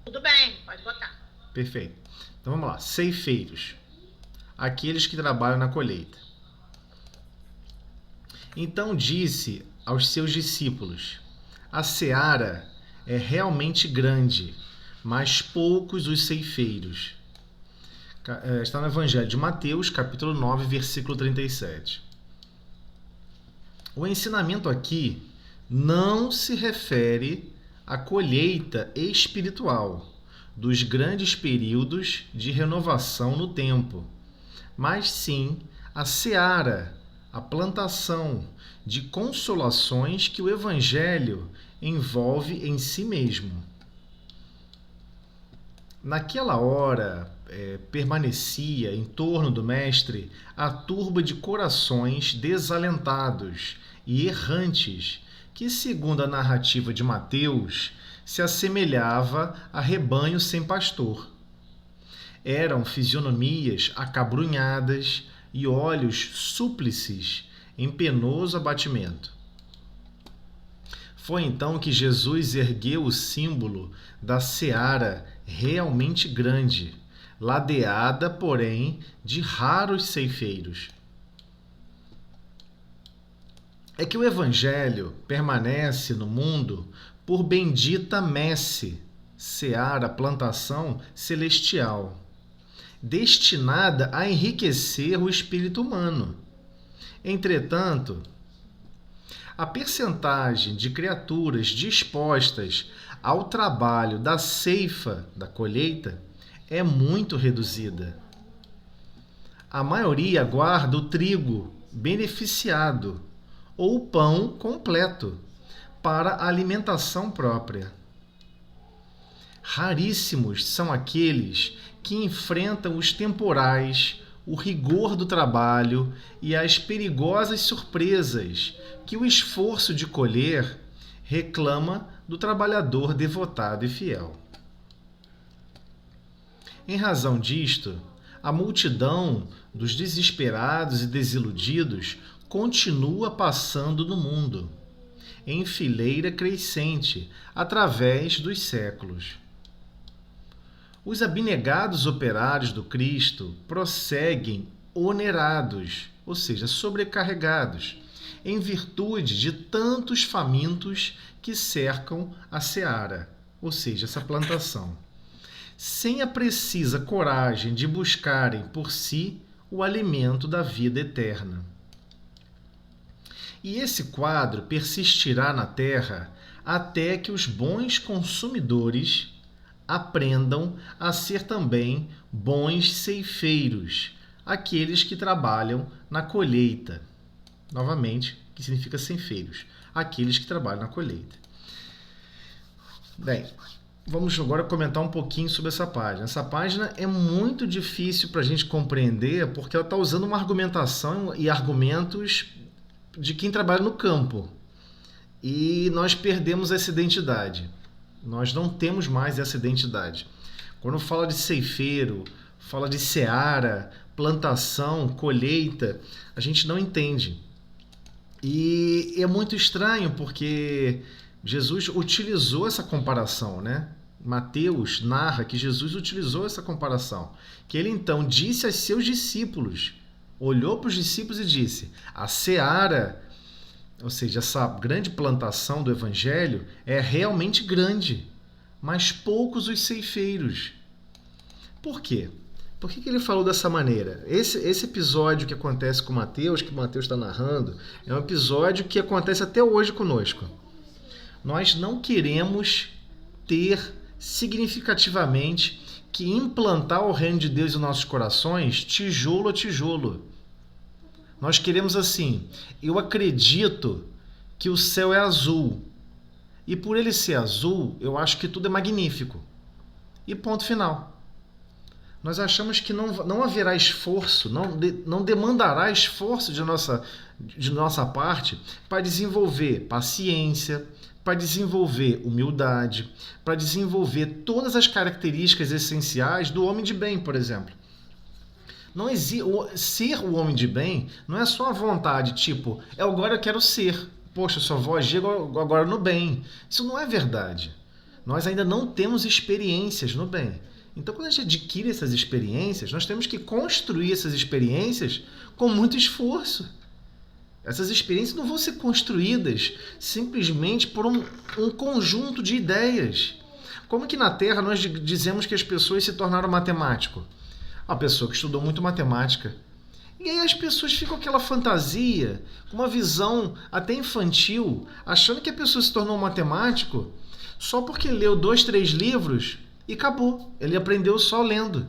Tudo bem, pode botar. Perfeito. Então vamos lá. Ceifeiros. Aqueles que trabalham na colheita. Então disse aos seus discípulos: a seara é realmente grande, mas poucos os ceifeiros. Está no Evangelho de Mateus, capítulo 9, versículo 37. O ensinamento aqui não se refere à colheita espiritual dos grandes períodos de renovação no tempo, mas sim à seara, a plantação de consolações que o Evangelho envolve em si mesmo. Naquela hora, permanecia em torno do Mestre a turba de corações desalentados e errantes, que, segundo a narrativa de Mateus, se assemelhava a rebanho sem pastor. Eram fisionomias acabrunhadas e olhos súplices em penoso abatimento. Foi então que Jesus ergueu o símbolo da seara realmente grande, ladeada, porém, de raros ceifeiros. É que o Evangelho permanece no mundo por bendita messe, seara, plantação celestial, destinada a enriquecer o espírito humano. Entretanto, a percentagem de criaturas dispostas ao trabalho da ceifa, da colheita, é muito reduzida. A maioria guarda o trigo beneficiado ou o pão completo para a alimentação própria. Raríssimos são aqueles que enfrentam os temporais, o rigor do trabalho e as perigosas surpresas que o esforço de colher reclama do trabalhador devotado e fiel. Em razão disto, a multidão dos desesperados e desiludidos continua passando no mundo, em fileira crescente, através dos séculos. Os abnegados operários do Cristo prosseguem onerados, ou seja, sobrecarregados, em virtude de tantos famintos que cercam a seara, ou seja, essa plantação, sem a precisa coragem de buscarem por si o alimento da vida eterna. E esse quadro persistirá na Terra até que os bons consumidores aprendam a ser também bons ceifeiros, aqueles que trabalham na colheita. Novamente, que significa ceifeiros, aqueles que trabalham na colheita. Bem, vamos agora comentar um pouquinho sobre essa página. Essa página é muito difícil para a gente compreender porque ela está usando uma argumentação e argumentos de quem trabalha no campo. E nós perdemos essa identidade. Nós não temos mais essa identidade. Quando fala de ceifeiro, fala de seara, plantação, colheita, a gente não entende. E é muito estranho porque Jesus utilizou essa comparação, né? Mateus narra que Jesus utilizou essa comparação. Que ele então disse aos seus discípulos, olhou para os discípulos e disse: a seara, ou seja, essa grande plantação do Evangelho é realmente grande, mas poucos os ceifeiros. Por quê? Por que ele falou dessa maneira? Esse episódio que acontece com Mateus, que Mateus está narrando, é um episódio que acontece até hoje conosco. Nós não queremos ter significativamente que implantar o reino de Deus em nossos corações tijolo a tijolo. Nós queremos assim, eu acredito que o céu é azul. E por ele ser azul, eu acho que tudo é magnífico. E ponto final. Nós achamos que não haverá esforço, não demandará esforço de nossa parte para desenvolver paciência, para desenvolver humildade, para desenvolver todas as características essenciais do homem de bem, por exemplo. Não ser o homem de bem não é só a vontade, tipo, agora eu quero ser. Poxa, só vou agir agora no bem. Isso não é verdade. Nós ainda não temos experiências no bem. Então, quando a gente adquire essas experiências, nós temos que construir essas experiências com muito esforço. Essas experiências não vão ser construídas simplesmente por um conjunto de ideias. Como que na Terra nós dizemos que as pessoas se tornaram matemático? A pessoa que estudou muito matemática. E aí as pessoas ficam com aquela fantasia, com uma visão até infantil, achando que a pessoa se tornou matemático só porque leu 2, 3 livros e acabou. Ele aprendeu só lendo.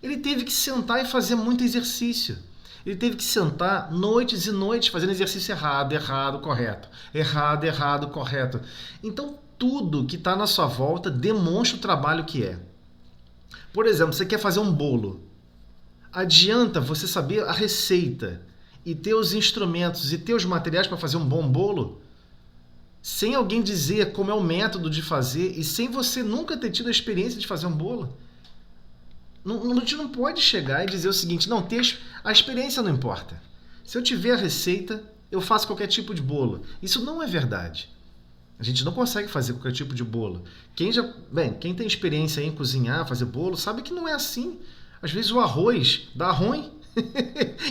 Ele teve que sentar e fazer muito exercício. Ele teve que sentar noites e noites fazendo exercício errado, errado, correto. Errado, errado, correto. Então, tudo que está na sua volta demonstra o trabalho que é. Por exemplo, você quer fazer um bolo. Adianta você saber a receita e ter os instrumentos e ter os materiais para fazer um bom bolo, sem alguém dizer como é o método de fazer e sem você nunca ter tido a experiência de fazer um bolo. A gente não pode chegar e dizer o seguinte, não, a experiência não importa. Se eu tiver a receita, eu faço qualquer tipo de bolo. Isso não é verdade. A gente não consegue fazer qualquer tipo de bolo. Quem tem experiência em cozinhar, fazer bolo, sabe que não é assim. Às vezes o arroz dá ruim.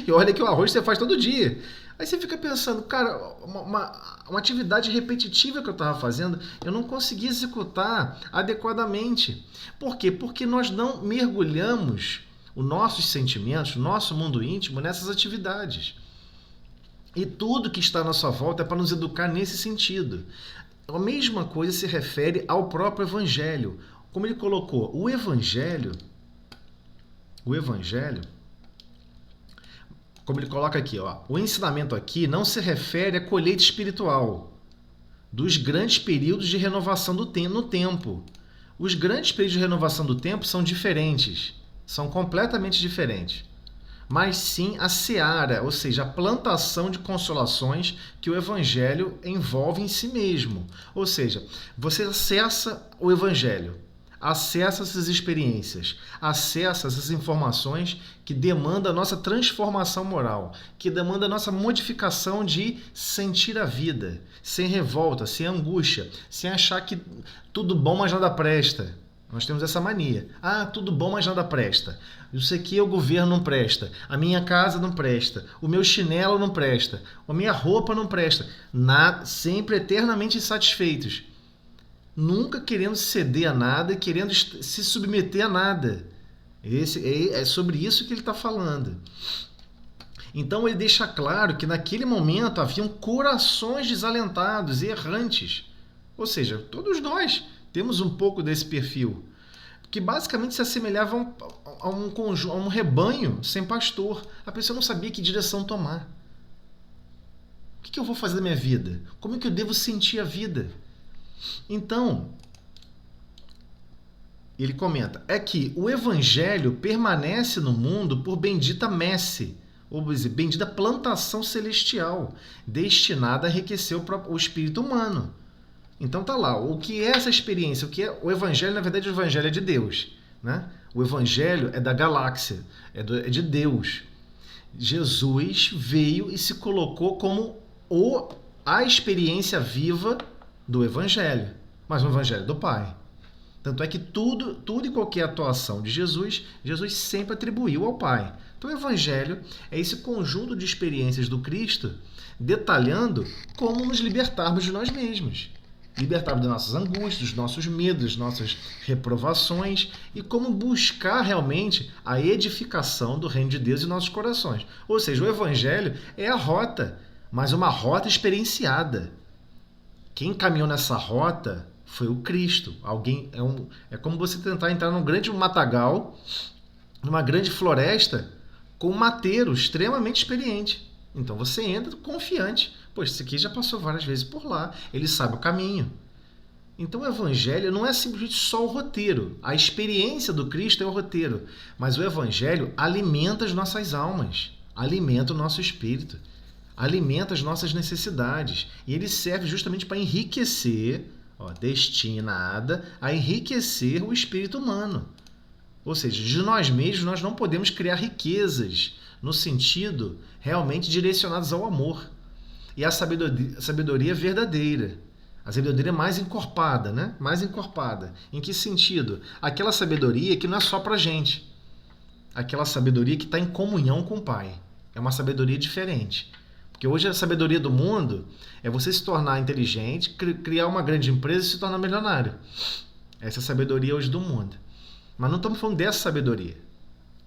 E olha que o arroz você faz todo dia. Aí você fica pensando, cara, uma atividade repetitiva que eu estava fazendo, eu não consegui executar adequadamente. Por quê? Porque nós não mergulhamos os nossos sentimentos, o nosso mundo íntimo nessas atividades. E tudo que está à nossa volta é para nos educar nesse sentido. A mesma coisa se refere ao próprio Evangelho. Como ele colocou, o Evangelho, como ele coloca aqui, ó, o ensinamento aqui não se refere à colheita espiritual dos grandes períodos de renovação no tempo. Os grandes períodos de renovação do tempo são diferentes, são completamente diferentes. Mas sim a seara, ou seja, a plantação de consolações que o Evangelho envolve em si mesmo. Ou seja, você acessa o Evangelho, acessa essas experiências, acessa essas informações que demandam a nossa transformação moral, que demandam a nossa modificação de sentir a vida, sem revolta, sem angústia, sem achar que tudo bom, mas nada presta. Nós temos essa mania. Ah, tudo bom, mas nada presta. Isso aqui o governo não presta, a minha casa não presta, o meu chinelo não presta, a minha roupa não presta. Sempre eternamente insatisfeitos. Nunca querendo ceder a nada, querendo se submeter a nada. É sobre isso que ele está falando. Então ele deixa claro que naquele momento haviam corações desalentados e errantes. Ou seja, todos nós temos um pouco desse perfil, que basicamente se assemelhava a um rebanho sem pastor. A pessoa não sabia que direção tomar. O que eu vou fazer da minha vida? Como é que eu devo sentir a vida? Então, ele comenta, é que o Evangelho permanece no mundo por bendita messe, ou bendita plantação celestial, destinada a enriquecer o espírito humano. Então tá lá, o que é essa experiência? O que é o Evangelho? Na verdade, o Evangelho é de Deus, né? O Evangelho é da galáxia, é de Deus. Jesus veio e se colocou como a experiência viva do Evangelho, mas o Evangelho do Pai. Tanto é que tudo e qualquer atuação de Jesus sempre atribuiu ao Pai. Então o Evangelho é esse conjunto de experiências do Cristo detalhando como nos libertarmos de nós mesmos. Libertarmos das nossas angústias, dos nossos medos, das nossas reprovações e como buscar realmente a edificação do reino de Deus em nossos corações. Ou seja, o Evangelho é a rota, mas uma rota experienciada. Quem caminhou nessa rota foi o Cristo. É como você tentar entrar num grande matagal, numa grande floresta, com um mateiro extremamente experiente. Então você entra confiante. Pois esse aqui já passou várias vezes por lá. Ele sabe o caminho. Então o Evangelho não é simplesmente só o roteiro. A experiência do Cristo é o roteiro. Mas o Evangelho alimenta as nossas almas. Alimenta o nosso espírito. Alimenta as nossas necessidades. E ele serve justamente para enriquecer, destinada a enriquecer o espírito humano. Ou seja, de nós mesmos nós não podemos criar riquezas no sentido realmente direcionadas ao amor. E a sabedoria verdadeira. A sabedoria mais encorpada, né? Mais encorpada. Em que sentido? Aquela sabedoria que não é só pra gente. Aquela sabedoria que está em comunhão com o Pai. É uma sabedoria diferente. Porque hoje a sabedoria do mundo é você se tornar inteligente, criar uma grande empresa e se tornar milionário. Essa é a sabedoria hoje do mundo. Mas não estamos falando dessa sabedoria.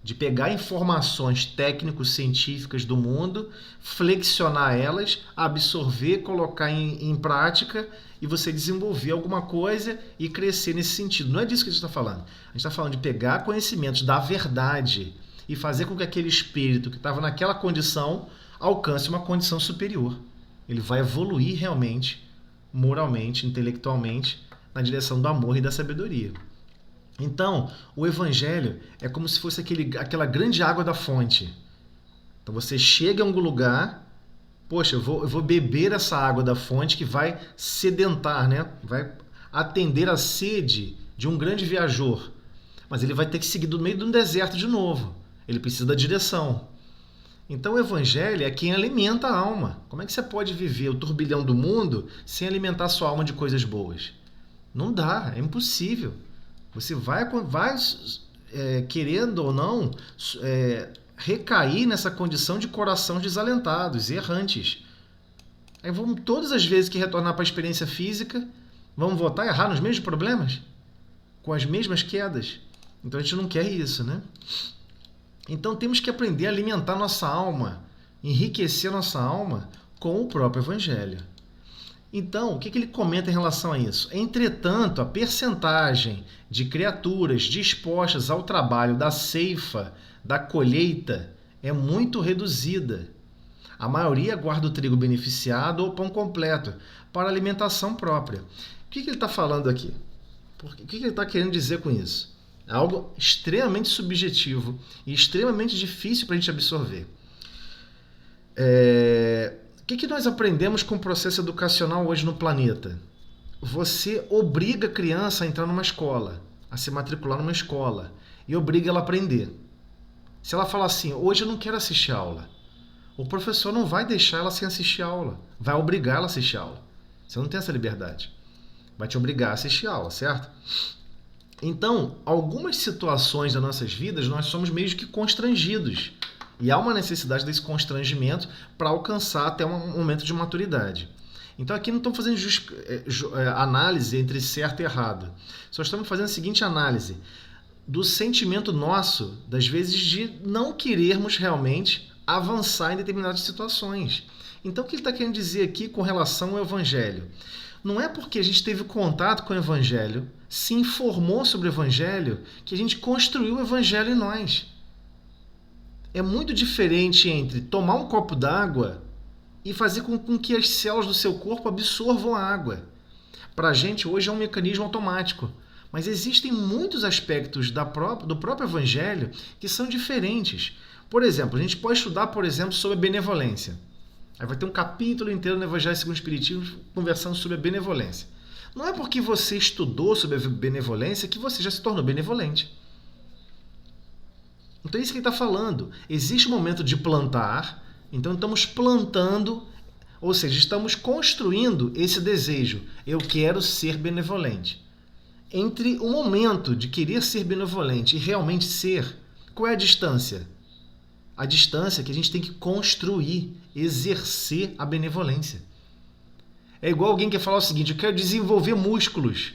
De pegar informações técnico-científicas do mundo, flexionar elas, absorver, colocar em prática e você desenvolver alguma coisa e crescer nesse sentido. Não é disso que a gente está falando. A gente está falando de pegar conhecimentos da verdade e fazer com que aquele espírito que estava naquela condição alcance uma condição superior. Ele vai evoluir realmente, moralmente, intelectualmente, na direção do amor e da sabedoria. Então, o Evangelho é como se fosse aquela grande água da fonte. Então você chega em algum lugar, poxa, eu vou beber essa água da fonte que vai sedentar, né? Vai atender a sede de um grande viajor. Mas ele vai ter que seguir do meio de um deserto de novo. Ele precisa da direção. Então o Evangelho é quem alimenta a alma. Como é que você pode viver o turbilhão do mundo sem alimentar sua alma de coisas boas? Não dá, é impossível. Você vai querendo ou não, recair nessa condição de coração desalentados e errantes. Aí vamos, todas as vezes que retornar para a experiência física, vamos voltar a errar nos mesmos problemas? Com as mesmas quedas? Então a gente não quer isso, né? Então temos que aprender a alimentar nossa alma, enriquecer nossa alma com o próprio Evangelho. Então, o que ele comenta em relação a isso? Entretanto, a percentagem de criaturas dispostas ao trabalho da ceifa, da colheita, é muito reduzida. A maioria guarda o trigo beneficiado ou o pão completo para alimentação própria. O que ele está falando aqui? O que ele está querendo dizer com isso? É algo extremamente subjetivo e extremamente difícil para a gente absorver. O que nós aprendemos com o processo educacional hoje no planeta? Você obriga a criança a entrar numa escola, a se matricular numa escola, e obriga ela a aprender. Se ela falar assim, hoje eu não quero assistir aula, o professor não vai deixar ela sem assistir aula, vai obrigar ela a assistir aula. Você não tem essa liberdade. Vai te obrigar a assistir aula, certo? Então, algumas situações das nossas vidas, nós somos meio que constrangidos. E há uma necessidade desse constrangimento para alcançar até um momento de maturidade. Então aqui não estamos fazendo análise entre certo e errado. Só estamos fazendo a seguinte análise do sentimento nosso, das vezes, de não querermos realmente avançar em determinadas situações. Então o que ele está querendo dizer aqui com relação ao Evangelho? Não é porque a gente teve contato com o Evangelho, se informou sobre o Evangelho, que a gente construiu o Evangelho em nós. É muito diferente entre tomar um copo d'água e fazer com que as células do seu corpo absorvam a água. Para a gente, hoje é um mecanismo automático. Mas existem muitos aspectos do próprio Evangelho que são diferentes. Por exemplo, a gente pode estudar, por exemplo, sobre a benevolência. Aí vai ter um capítulo inteiro no Evangelho segundo o Espiritismo conversando sobre a benevolência. Não é porque você estudou sobre a benevolência que você já se tornou benevolente. Então é isso que ele está falando. Existe um momento de plantar, então estamos plantando, ou seja, estamos construindo esse desejo. Eu quero ser benevolente. Entre o momento de querer ser benevolente e realmente ser, qual é a distância? A distância é que a gente tem que construir, exercer a benevolência. É igual alguém que fala o seguinte, eu quero desenvolver músculos.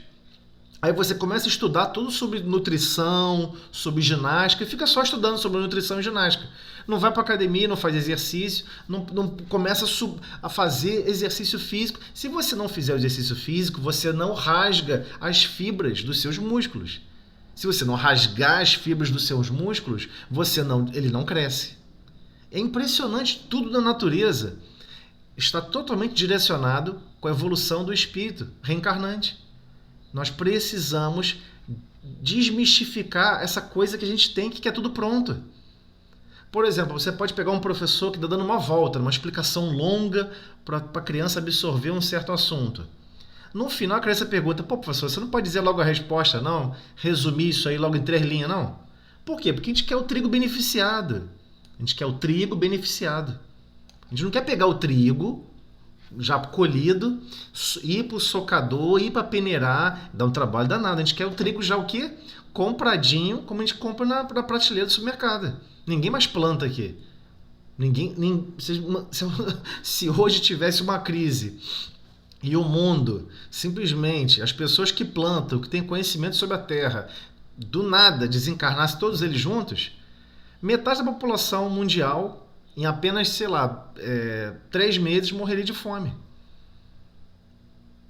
Aí você começa a estudar tudo sobre nutrição, sobre ginástica, e fica só estudando sobre nutrição e ginástica. Não vai para academia, não faz exercício, não começa a fazer exercício físico. Se você não fizer o exercício físico, você não rasga as fibras dos seus músculos. Se você não rasgar as fibras dos seus músculos, ele não cresce. É impressionante, tudo na natureza está totalmente direcionado com a evolução do espírito reencarnante. Nós precisamos desmistificar essa coisa que a gente tem, que é tudo pronto. Por exemplo, você pode pegar um professor que está dando uma volta, uma explicação longa para a criança absorver um certo assunto. No final, a criança pergunta, professor, você não pode dizer logo a resposta, não? Resumir isso aí logo em 3 linhas, não? Por quê? Porque a gente quer o trigo beneficiado. A gente quer o trigo beneficiado. A gente não quer pegar o trigo, já colhido, ir para o socador, ir para peneirar, dá um trabalho danado. A gente quer o trigo já o quê? Compradinho, como a gente compra na prateleira do supermercado. Ninguém mais planta aqui. Se hoje tivesse uma crise e o mundo, simplesmente, as pessoas que plantam, que têm conhecimento sobre a terra, do nada desencarnasse todos eles juntos, metade da população mundial, em apenas, sei lá, 3 meses, morreria de fome.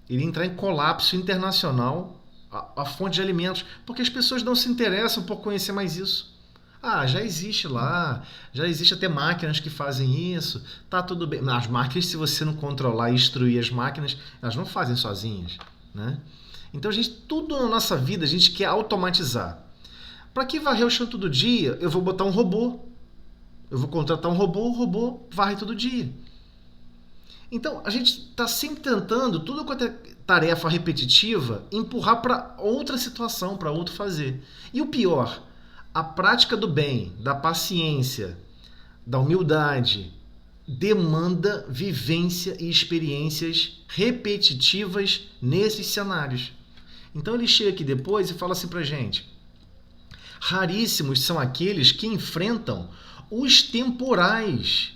Iria entrar em colapso internacional a fonte de alimentos, porque as pessoas não se interessam por conhecer mais isso. Ah, já existe lá, já existe até máquinas que fazem isso, tá tudo bem. As máquinas, se você não controlar e instruir as máquinas, elas não fazem sozinhas, né? Então, tudo na nossa vida a gente quer automatizar. Para que varrer o chão todo dia, eu vou botar um robô. Eu vou contratar um robô, o robô varre todo dia. Então, a gente está sempre tentando, tudo quanto é tarefa repetitiva, empurrar para outra situação, para outro fazer. E o pior, a prática do bem, da paciência, da humildade, demanda vivência e experiências repetitivas nesses cenários. Então ele chega aqui depois e fala assim pra gente: raríssimos são aqueles que enfrentam os temporais,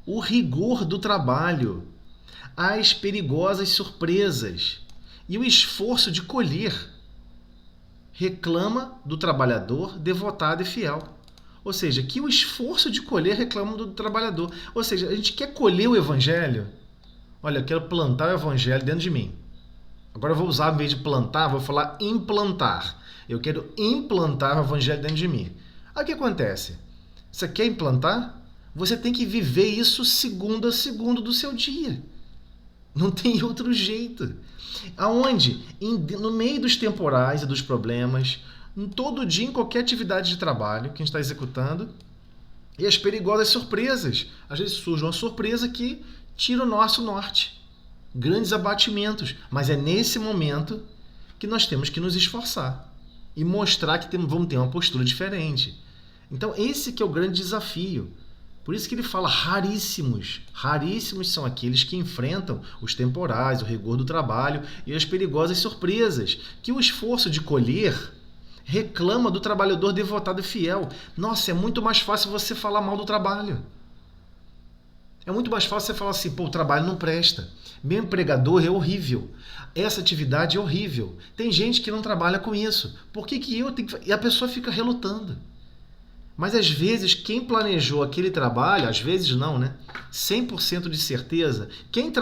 o rigor do trabalho, as perigosas surpresas e o esforço de colher. Reclama do trabalhador devotado e fiel. Ou seja, que o esforço de colher reclama do trabalhador. Ou seja, a gente quer colher o evangelho. Olha, eu quero plantar o evangelho dentro de mim. Agora eu vou usar, em vez de plantar, vou falar implantar. Eu quero implantar o evangelho dentro de mim. Aí o que acontece? Você quer implantar? Você tem que viver isso segundo a segundo do seu dia. Não tem outro jeito. Aonde? No meio dos temporais e dos problemas, todo dia, em qualquer atividade de trabalho que a gente está executando, e as perigosas surpresas. Às vezes surge uma surpresa que tira o nosso norte. Grandes abatimentos. Mas é nesse momento que nós temos que nos esforçar e mostrar que vamos ter uma postura diferente. Então esse que é o grande desafio. Por isso que ele fala raríssimos. Raríssimos são aqueles que enfrentam os temporais, o rigor do trabalho e as perigosas surpresas, que o esforço de colher reclama do trabalhador devotado e fiel. Nossa, é muito mais fácil você falar mal do trabalho. É muito mais fácil você falar assim, pô, o trabalho não presta. Meu empregador é horrível. Essa atividade é horrível. Tem gente que não trabalha com isso. Por que eu tenho que... E a pessoa fica relutando. Mas às vezes quem planejou aquele trabalho, às vezes não, né? 100% de certeza, quem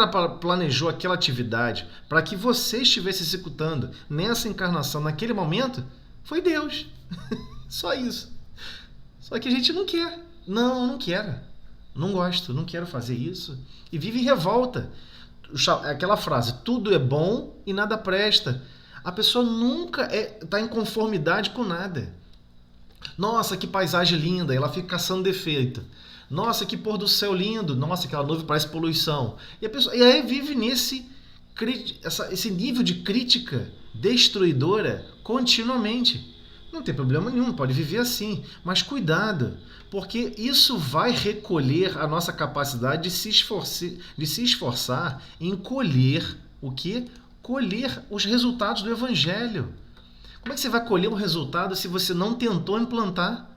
planejou aquela atividade para que você estivesse executando nessa encarnação, naquele momento, foi Deus. Só isso. Só que a gente não quer. Não quero. Não gosto, não quero fazer isso. E vive em revolta. Aquela frase, tudo é bom e nada presta. A pessoa nunca está em conformidade com nada. Nossa, que paisagem linda, ela fica caçando defeito. Nossa, que pôr do céu lindo. Nossa, aquela nuvem parece poluição. E aí vive esse nível de crítica destruidora continuamente. Não tem problema nenhum, pode viver assim. Mas cuidado, porque isso vai recolher a nossa capacidade de se esforçar em colher o quê? Colher os resultados do Evangelho. Como é que você vai colher um resultado se você não tentou implantar?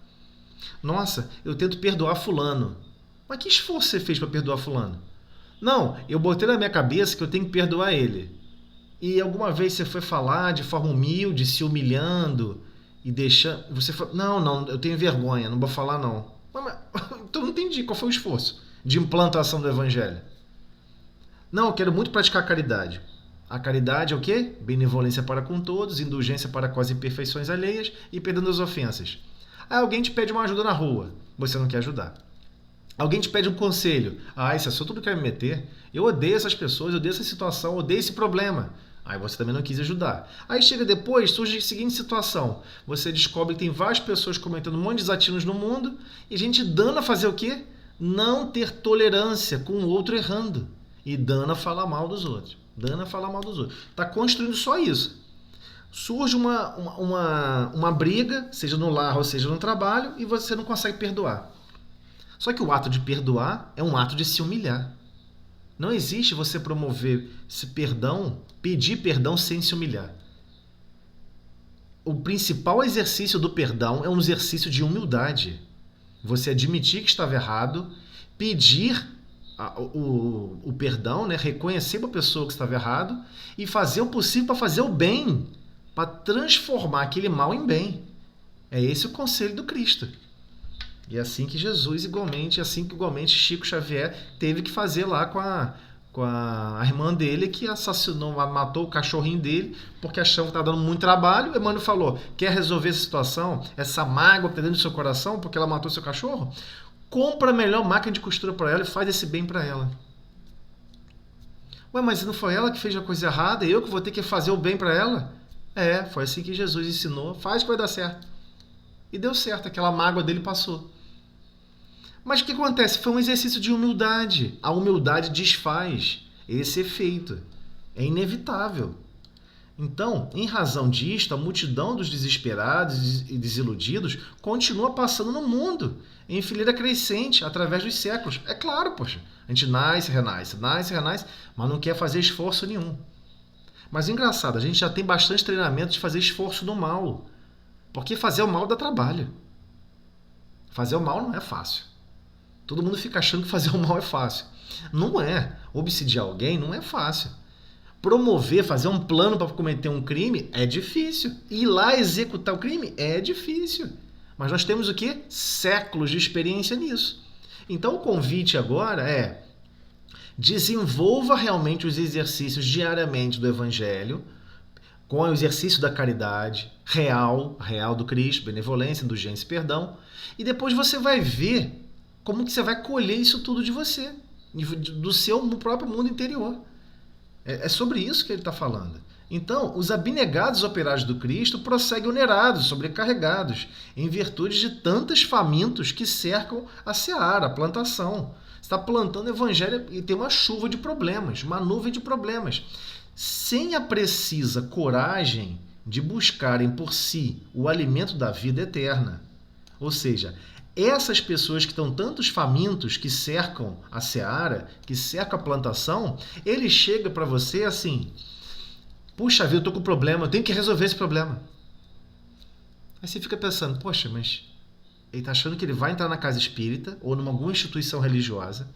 Nossa, eu tento perdoar fulano. Mas que esforço você fez para perdoar fulano? Não, eu botei na minha cabeça que eu tenho que perdoar ele. E alguma vez você foi falar de forma humilde, se humilhando e deixando... Você fala, não, eu tenho vergonha, não vou falar não. Então não entendi qual foi o esforço de implantação do evangelho. Não, eu quero muito praticar caridade. A caridade é o quê? Benevolência para com todos, indulgência para com as imperfeições alheias e perdão das ofensas. Aí alguém te pede uma ajuda na rua, você não quer ajudar. Alguém te pede um conselho. Esse assunto não quer me meter. Eu odeio essas pessoas, eu odeio essa situação, eu odeio esse problema. Aí você também não quis ajudar. Aí chega depois, surge a seguinte situação. Você descobre que tem várias pessoas cometendo um monte de desatinos no mundo e a gente dando a fazer o quê? Não ter tolerância com o outro errando. E dando a falar mal dos outros. Está construindo só isso. Surge uma briga, seja no lar ou seja no trabalho, e você não consegue perdoar. Só que o ato de perdoar é um ato de se humilhar. Não existe você promover esse perdão, pedir perdão sem se humilhar. O principal exercício do perdão é um exercício de humildade. Você admitir que estava errado, pedir o perdão, né? Reconhecer para a pessoa que estava errado e fazer o possível para fazer o bem, para transformar aquele mal em bem. É esse o conselho do Cristo. E é assim que Jesus igualmente, Chico Xavier teve que fazer lá com a irmã dele, que assassinou, matou o cachorrinho dele, porque achou que estava dando muito trabalho. O Emmanuel falou, quer resolver essa situação, essa mágoa que está dentro do seu coração, porque ela matou seu cachorro? Compra a melhor máquina de costura para ela e faz esse bem para ela. Ué, mas não foi ela que fez a coisa errada? Eu que vou ter que fazer o bem para ela? É, foi assim que Jesus ensinou. Faz que vai dar certo. E deu certo, aquela mágoa dele passou. Mas o que acontece? Foi um exercício de humildade. A humildade desfaz esse efeito. É inevitável. Então, em razão disto, a multidão dos desesperados e desiludidos continua passando no mundo, em fileira crescente, através dos séculos. É claro, poxa, a gente nasce, renasce, mas não quer fazer esforço nenhum. Mas engraçado, a gente já tem bastante treinamento de fazer esforço no mal. Porque fazer o mal dá trabalho. Fazer o mal não é fácil. Todo mundo fica achando que fazer o mal é fácil. Não é. Obsidiar alguém não é fácil. Promover, fazer um plano para cometer um crime é difícil. Ir lá executar o crime é difícil. Mas nós temos o quê? Séculos de experiência nisso. Então o convite agora é: desenvolva realmente os exercícios diariamente do Evangelho, com o exercício da caridade real do Cristo, benevolência, indulgência e perdão, e depois você vai ver como que você vai colher isso tudo de você, do seu próprio mundo interior. É sobre isso que ele está falando. Então, os abnegados operários do Cristo prosseguem onerados, sobrecarregados, em virtude de tantos famintos que cercam a seara, a plantação. Você está plantando o Evangelho e tem uma chuva de problemas, uma nuvem de problemas. Sem a precisa coragem de buscarem por si o alimento da vida eterna. Ou seja, essas pessoas que estão tantos famintos, que cercam a seara, que cercam a plantação, ele chega para você assim: puxa vida, eu estou com um problema, eu tenho que resolver esse problema. Aí você fica pensando, poxa, mas ele está achando que ele vai entrar na casa espírita ou numa alguma instituição religiosa,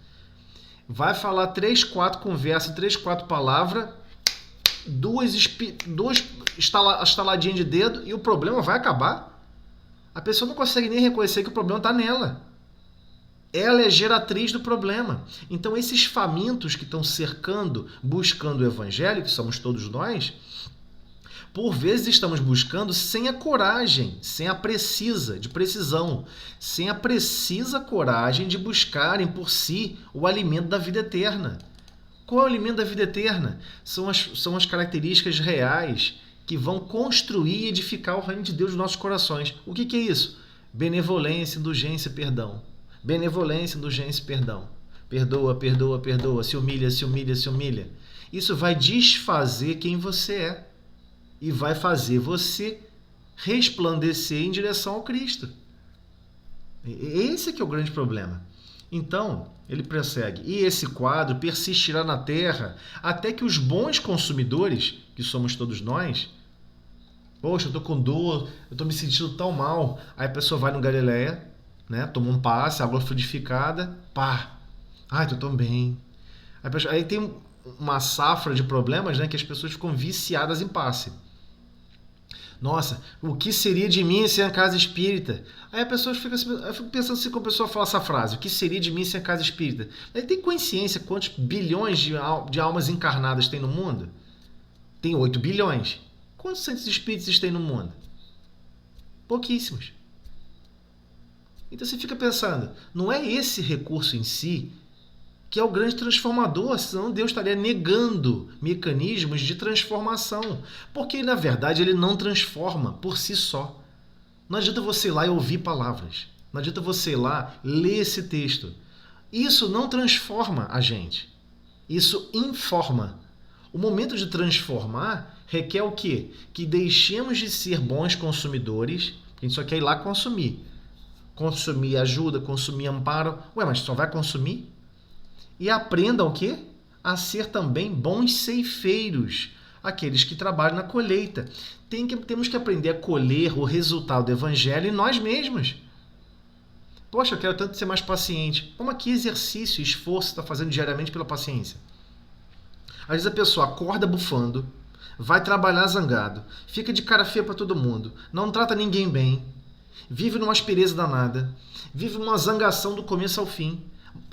vai falar 3, 4 conversas, 3, 4 palavras, duas estaladinhas de dedo e o problema vai acabar? A pessoa não consegue nem reconhecer que o problema está nela. Ela é geratriz do problema. Então, esses famintos que estão cercando, buscando o Evangelho, que somos todos nós, por vezes estamos buscando sem a coragem, sem a precisão, sem a precisa coragem de buscarem por si o alimento da vida eterna. Qual é o alimento da vida eterna? São as características reais que vão construir e edificar o reino de Deus nos nossos corações. O que é isso? Benevolência, indulgência, perdão. Benevolência, indulgência, perdão. Perdoa, perdoa, perdoa. Se humilha, se humilha, se humilha. Isso vai desfazer quem você é e vai fazer você resplandecer em direção ao Cristo. Esse é que é o grande problema. Então, ele prossegue: e esse quadro persistirá na Terra até que os bons consumidores, que somos todos nós, poxa, eu estou com dor, eu estou me sentindo tão mal. Aí a pessoa vai no Galileia, né, toma um passe, água fluidificada, pá, ai, estou tão bem. Aí tem uma safra de problemas, né, que as pessoas ficam viciadas em passe. Nossa, o que seria de mim sem a casa espírita? Aí a pessoa fica assim, eu fico pensando assim, quando a pessoa fala essa frase: o que seria de mim sem a casa espírita? Ele tem consciência quantos bilhões de almas encarnadas tem no mundo? Tem 8 bilhões. Quantos centros espíritas tem no mundo? Pouquíssimos. Então você fica pensando, não é esse recurso em si que é o grande transformador, senão Deus estaria negando mecanismos de transformação. Porque, na verdade, ele não transforma por si só. Não adianta você ir lá e ouvir palavras. Não adianta você ir lá ler esse texto. Isso não transforma a gente. Isso informa. O momento de transformar requer o quê? Que deixemos de ser bons consumidores, a gente só quer ir lá consumir. Consumir ajuda, consumir amparo. Ué, mas só vai consumir? E aprenda o quê? a ser também bons ceifeiros, aqueles que trabalham na colheita. Temos que aprender a colher o resultado do evangelho em nós mesmos. Poxa, eu quero tanto ser mais paciente. Como que exercício e esforço você está fazendo diariamente pela paciência? Às vezes a pessoa acorda bufando, vai trabalhar zangado, fica de cara feia para todo mundo, não trata ninguém bem, vive numa aspereza danada, vive numa zangação do começo ao fim.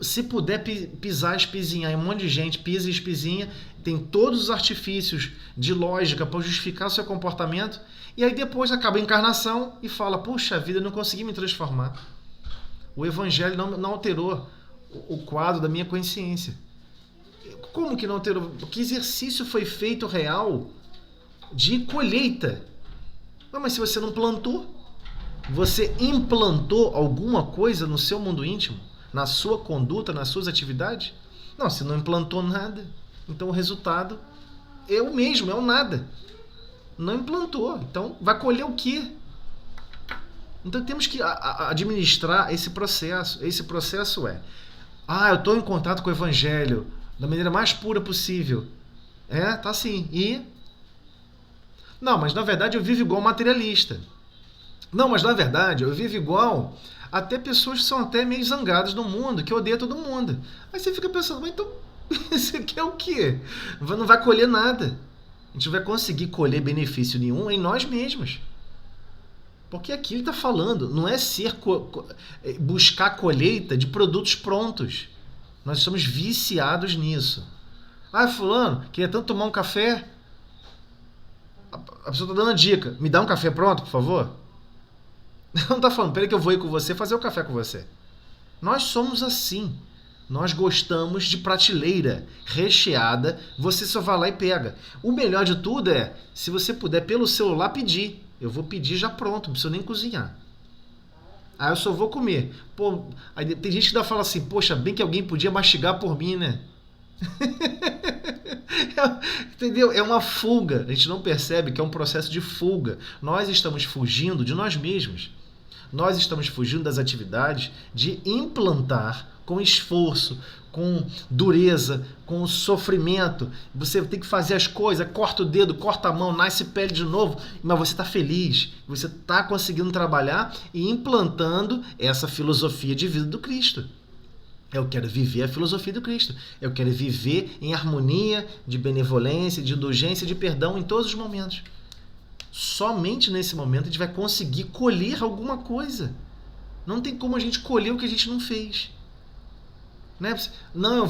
Se puder pisar, espizinhar em um monte de gente, pisa e espizinha, tem todos os artifícios de lógica para justificar o seu comportamento, e aí depois acaba a encarnação e fala, puxa vida, eu não consegui me transformar. O evangelho não alterou o quadro da minha consciência. Como que não alterou? Que exercício foi feito real de colheita? Não, mas se você não plantou, você implantou alguma coisa no seu mundo íntimo? Na sua conduta, nas suas atividades? Não, você não implantou nada. Então o resultado é o mesmo, é o nada. Não implantou. Então vai colher o quê? Então temos que administrar esse processo. Esse processo é: eu estou em contato com o evangelho da maneira mais pura possível. Tá assim. E? Não, mas na verdade eu vivo igual materialista. Não, mas na verdade eu vivo igual até pessoas que são até meio zangadas no mundo, que odeiam todo mundo. Aí você fica pensando, mas então isso aqui é o quê? Não vai colher nada. A gente não vai conseguir colher benefício nenhum em nós mesmos. Porque aqui ele está falando, não é buscar colheita de produtos prontos. Nós somos viciados nisso. Fulano, queria tanto tomar um café. A pessoa está dando a dica, me dá um café pronto, por favor? Não está falando, peraí que eu vou ir com você fazer o café com você. Nós somos assim. Nós gostamos de prateleira recheada, você só vai lá e pega. O melhor de tudo é, se você puder pelo celular pedir. Eu vou pedir já pronto, não preciso nem cozinhar. Aí eu só vou comer. Pô, aí tem gente que fala assim, poxa, bem que alguém podia mastigar por mim, né? Entendeu? É uma fuga. A gente não percebe que é um processo de fuga. Nós estamos fugindo de nós mesmos. Nós estamos fugindo das atividades de implantar com esforço, com dureza, com sofrimento. Você tem que fazer as coisas, corta o dedo, corta a mão, nasce pele de novo, mas você está feliz, você está conseguindo trabalhar e implantando essa filosofia de vida do Cristo. Eu quero viver a filosofia do Cristo. Eu quero viver em harmonia, de benevolência, de indulgência, de perdão em todos os momentos. Somente nesse momento a gente vai conseguir colher alguma coisa. Não tem como a gente colher o que a gente não fez. Né? Não,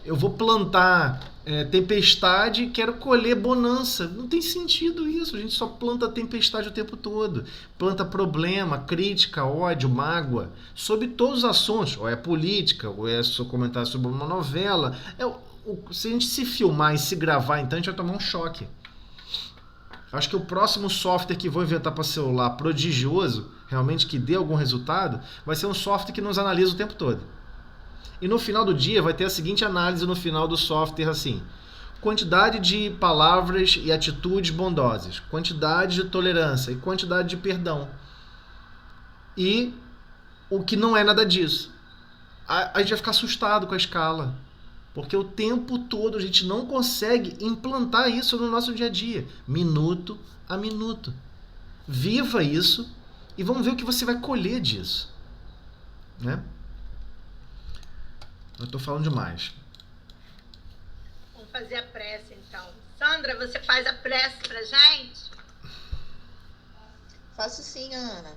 eu vou plantar tempestade e quero colher bonança. Não tem sentido isso. A gente só planta tempestade o tempo todo. Planta problema, crítica, ódio, mágoa. Sobre todos os assuntos. Ou é política, ou é só comentário sobre uma novela. Se a gente se filmar e se gravar, então a gente vai tomar um choque. Acho que o próximo software que vou inventar para celular prodigioso, realmente que dê algum resultado, vai ser um software que nos analisa o tempo todo. E no final do dia vai ter a seguinte análise no final do software assim: quantidade de palavras e atitudes bondosas, quantidade de tolerância e quantidade de perdão. E o que não é nada disso. A gente vai ficar assustado com a escala. Porque o tempo todo a gente não consegue implantar isso no nosso dia a dia, minuto a minuto. Viva isso e vamos ver o que você vai colher disso. Né? Eu estou falando demais. Vamos fazer a prece então. Sandra, você faz a prece pra gente? Faço sim, Ana.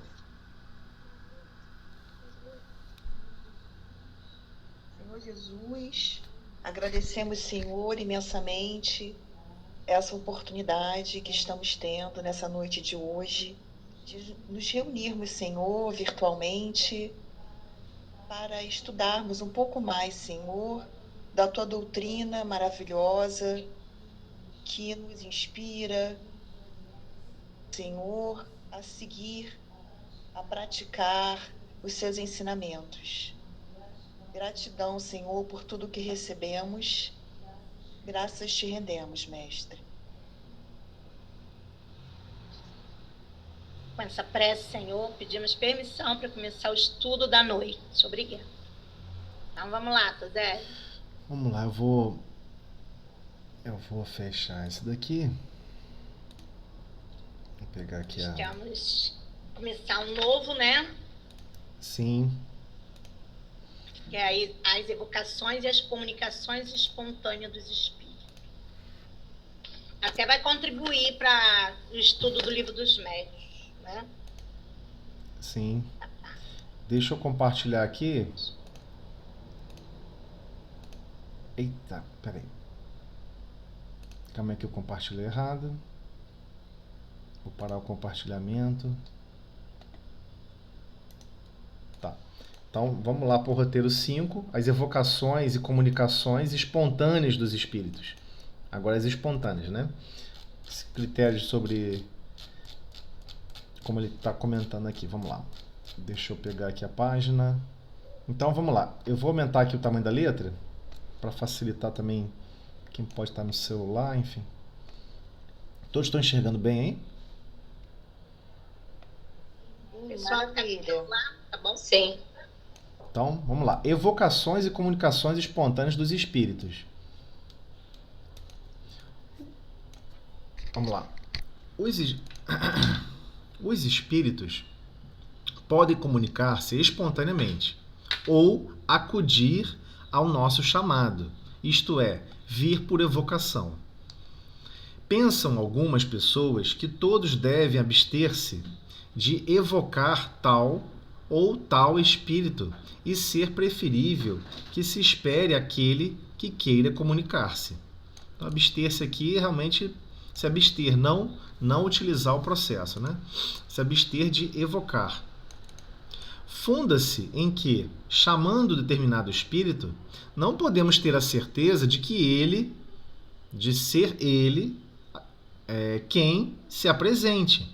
Senhor Jesus, agradecemos, Senhor, imensamente essa oportunidade que estamos tendo nessa noite de hoje, de nos reunirmos, Senhor, virtualmente, para estudarmos um pouco mais, Senhor, da Tua doutrina maravilhosa, que nos inspira, Senhor, a seguir, a praticar os Seus ensinamentos. Gratidão, Senhor, por tudo que recebemos. Graças te rendemos, Mestre. Com essa prece, Senhor, pedimos permissão para começar o estudo da noite. Obrigada. Então vamos lá, Todé. Vamos lá, eu vou Eu vou fechar esse daqui. Vou pegar aqui a... Vamos começar um novo, né? Sim. Que é aí as evocações e as comunicações espontâneas dos espíritos. Até vai contribuir para o estudo do Livro dos Médiuns, né? Sim. Deixa eu compartilhar aqui. Eita, peraí. Calma aí que eu compartilhei errado. Vou parar o compartilhamento. Tá. Então, vamos lá para o roteiro 5. As evocações e comunicações espontâneas dos espíritos. Agora as espontâneas, né? Esse critério sobre... Como ele está comentando aqui. Vamos lá. Deixa eu pegar aqui a página. Então, vamos lá. Eu vou aumentar aqui o tamanho da letra para facilitar também quem pode estar no celular, enfim. Todos estão enxergando bem, hein? Pessoal, tá bom? Sim. Então, vamos lá. Evocações e comunicações espontâneas dos espíritos. Vamos lá. Os espíritos podem comunicar-se espontaneamente ou acudir ao nosso chamado, isto é, vir por evocação. Pensam algumas pessoas que todos devem abster-se de evocar tal ou tal espírito e ser preferível que se espere aquele que queira comunicar-se. Então, abster-se aqui é realmente se abster, não utilizar o processo, né? Se abster de evocar. Funda-se em que, chamando determinado espírito, não podemos ter a certeza de ser ele quem se apresente.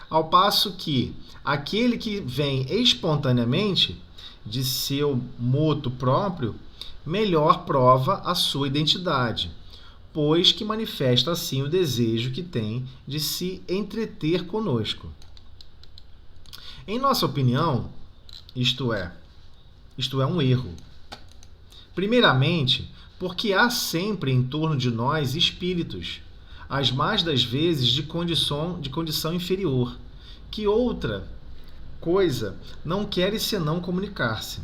Ao passo que aquele que vem espontaneamente, de seu moto próprio, melhor prova a sua identidade, pois que manifesta assim o desejo que tem de se entreter conosco. Em nossa opinião, isto é um erro. Primeiramente, porque há sempre em torno de nós espíritos, as mais das vezes de condição inferior, que outra coisa não querem senão comunicar-se.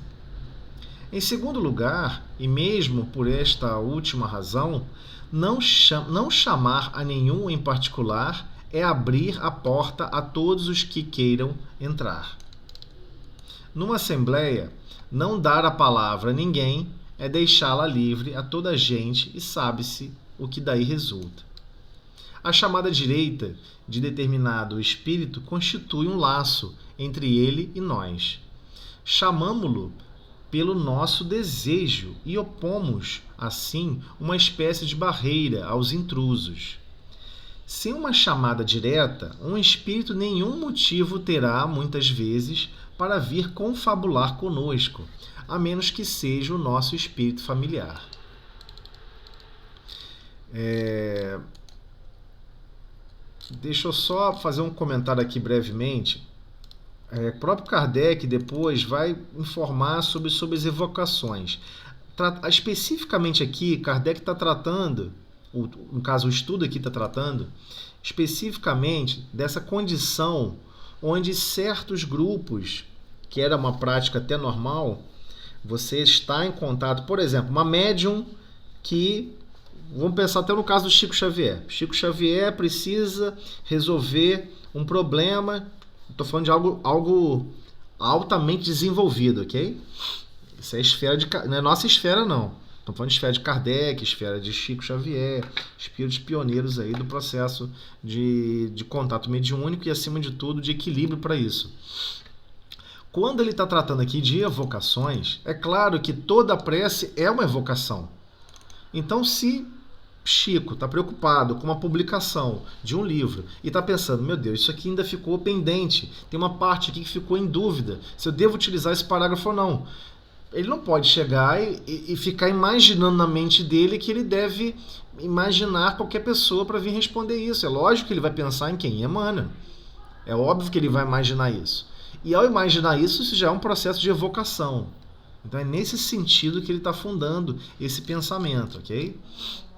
Em segundo lugar, e mesmo por esta última razão, não chamar a nenhum em particular é abrir a porta a todos os que queiram entrar. Numa assembleia, não dar a palavra a ninguém é deixá-la livre a toda a gente e sabe-se o que daí resulta. A chamada direita de determinado espírito constitui um laço entre ele e nós. Chamamo-lo pelo nosso desejo e opomos, assim, uma espécie de barreira aos intrusos. Sem uma chamada direta, um espírito nenhum motivo terá, muitas vezes, para vir confabular conosco, a menos que seja o nosso espírito familiar. Deixa eu só fazer um comentário aqui brevemente. O próprio Kardec depois vai informar sobre as evocações. Especificamente aqui, Kardec está tratando, no caso o estudo aqui está tratando, especificamente dessa condição onde certos grupos, que era uma prática até normal, você está em contato, por exemplo, uma médium que, vamos pensar até no caso do Chico Xavier. Chico Xavier precisa resolver um problema, estou falando de algo altamente desenvolvido, ok? Isso é esfera não é nossa esfera, não. Estou falando de esfera de Kardec, esfera de Chico Xavier, espíritos pioneiros aí do processo de contato mediúnico e, acima de tudo, de equilíbrio para isso. Quando ele está tratando aqui de evocações, é claro que toda prece é uma evocação. Então, se Chico está preocupado com uma publicação de um livro e está pensando, meu Deus, isso aqui ainda ficou pendente, tem uma parte aqui que ficou em dúvida, se eu devo utilizar esse parágrafo ou não. Ele não pode chegar e ficar imaginando na mente dele que ele deve imaginar qualquer pessoa para vir responder isso. É lógico que ele vai pensar em quem? Emmanuel. É óbvio que ele vai imaginar isso. E ao imaginar isso já é um processo de evocação. Então é nesse sentido que ele está fundando esse pensamento, ok?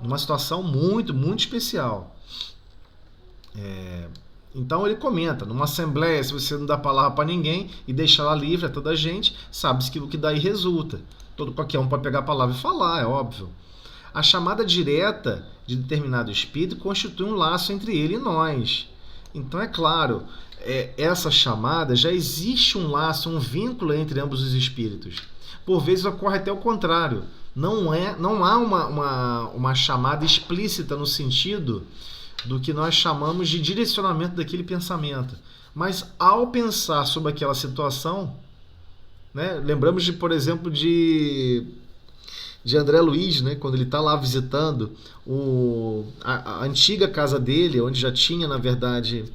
Numa situação muito, muito especial. Então ele comenta, numa assembleia, se você não dá palavra para ninguém e deixar ela livre a toda a gente, sabe-se que o que daí resulta. Qualquer um pode pegar a palavra e falar, é óbvio. A chamada direta de determinado espírito constitui um laço entre ele e nós. Então é claro, essa chamada já existe um laço, um vínculo entre ambos os espíritos. Por vezes ocorre até o contrário. Não há uma chamada explícita no sentido do que nós chamamos de direcionamento daquele pensamento. Mas ao pensar sobre aquela situação, né, lembramos, por exemplo, de André Luiz, né, quando ele está lá visitando a antiga casa dele, onde já tinha, na verdade,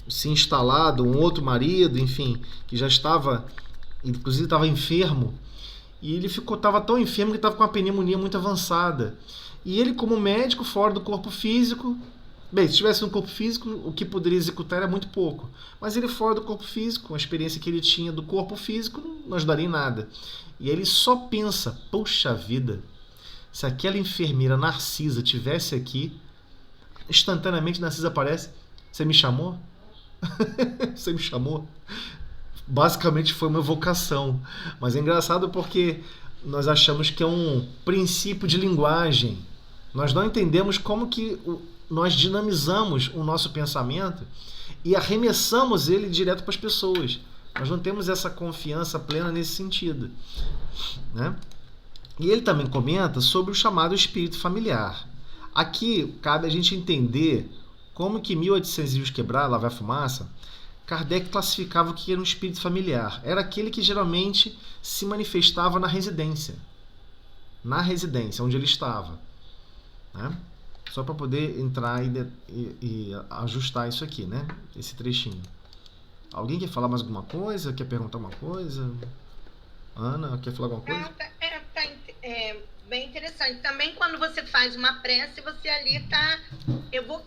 se instalado um outro marido, enfim, que já estava, inclusive estava enfermo, e ele estava tão enfermo que estava com uma pneumonia muito avançada. E ele, como médico fora do corpo físico, bem, se estivesse no corpo físico, o que poderia executar era muito pouco. Mas ele fora do corpo físico, a experiência que ele tinha do corpo físico não ajudaria em nada. E aí ele só pensa, poxa vida, se aquela enfermeira Narcisa tivesse aqui, instantaneamente Narcisa aparece, você me chamou? Você me chamou? Basicamente foi uma evocação. Mas é engraçado porque nós achamos que é um princípio de linguagem. Nós não entendemos como que nós dinamizamos o nosso pensamento e arremessamos ele direto para as pessoas. Nós não temos essa confiança plena nesse sentido, né? E ele também comenta sobre o chamado espírito familiar. Aqui cabe a gente entender como que 1800 e os quebrar, lá vai a fumaça, Kardec classificava o que era um espírito familiar. Era aquele que geralmente se manifestava na residência onde ele estava, né? Só para poder entrar e ajustar isso aqui, né? Esse trechinho. Alguém quer falar mais alguma coisa? Quer perguntar uma coisa? Ana, quer falar alguma coisa? Não, é bem interessante. Também quando você faz uma prece, você ali está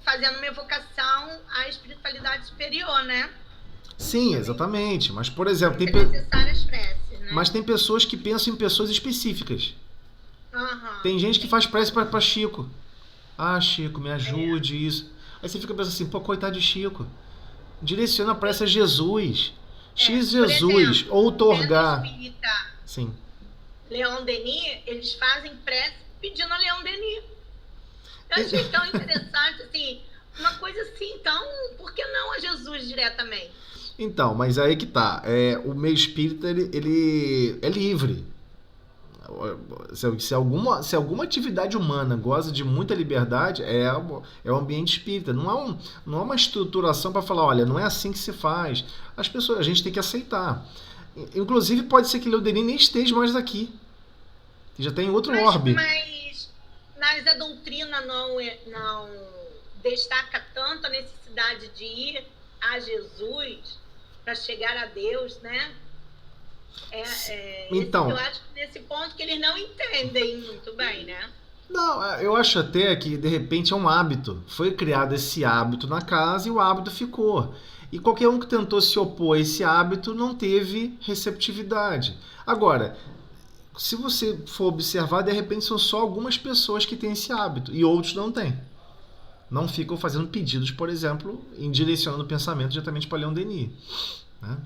fazendo uma evocação à espiritualidade superior, né? Sim, exatamente. Mas, por exemplo, tem necessárias preces, né? Mas tem pessoas que pensam em pessoas específicas. Uhum. Tem gente que faz prece para Chico. Ah, Chico, me ajude, isso. Aí você fica pensando assim, pô, coitado de Chico. Direciona a prece a Jesus. Jesus, exemplo, outorgar. Sim. Leon Denis, eles fazem prece pedindo a Leon Denis. Eu achei tão interessante, assim, uma coisa assim, então, por que não a Jesus diretamente? Então, mas aí que tá. O meio espírita, ele é livre. Se alguma atividade humana goza de muita liberdade, é o ambiente espírita. Não é uma estruturação para falar, olha, não é assim que se faz. A gente tem que aceitar. Inclusive, pode ser que Leon Denis nem esteja mais aqui. Que já tem outro orbe. Mas a doutrina não destaca tanto a necessidade de ir a Jesus para chegar a Deus, né? Então, eu acho que nesse ponto que eles não entendem muito bem, né? Não, eu acho até que de repente é um hábito. Foi criado esse hábito na casa e o hábito ficou. E qualquer um que tentou se opor a esse hábito não teve receptividade. Agora, se você for observar, de repente são só algumas pessoas que têm esse hábito e outros não têm. Não ficam fazendo pedidos, por exemplo, em direcionando o pensamento diretamente para Leon Denis, né?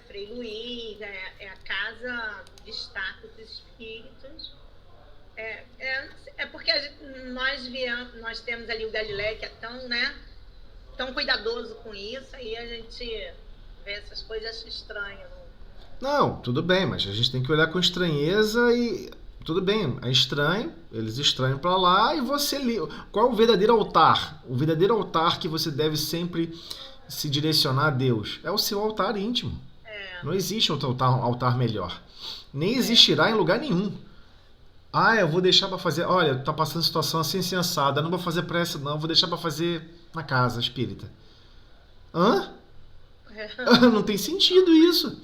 Frei Luís, a casa destaca os espíritos. Porque nós temos ali o Galileu, que é tão cuidadoso com isso, aí a gente vê essas coisas estranhas. Não, tudo bem, mas a gente tem que olhar com estranheza e... Tudo bem, é estranho, eles estranham para lá e você... Qual é o verdadeiro altar? O verdadeiro altar que você deve sempre se direcionar a Deus é o seu altar íntimo. Não existe outro altar melhor. Nem existirá em lugar nenhum. Ah, eu vou deixar para fazer... Olha, tá passando situação assim insensada, não vou fazer prece não, vou deixar para fazer na casa espírita. Hã? Não tem sentido isso.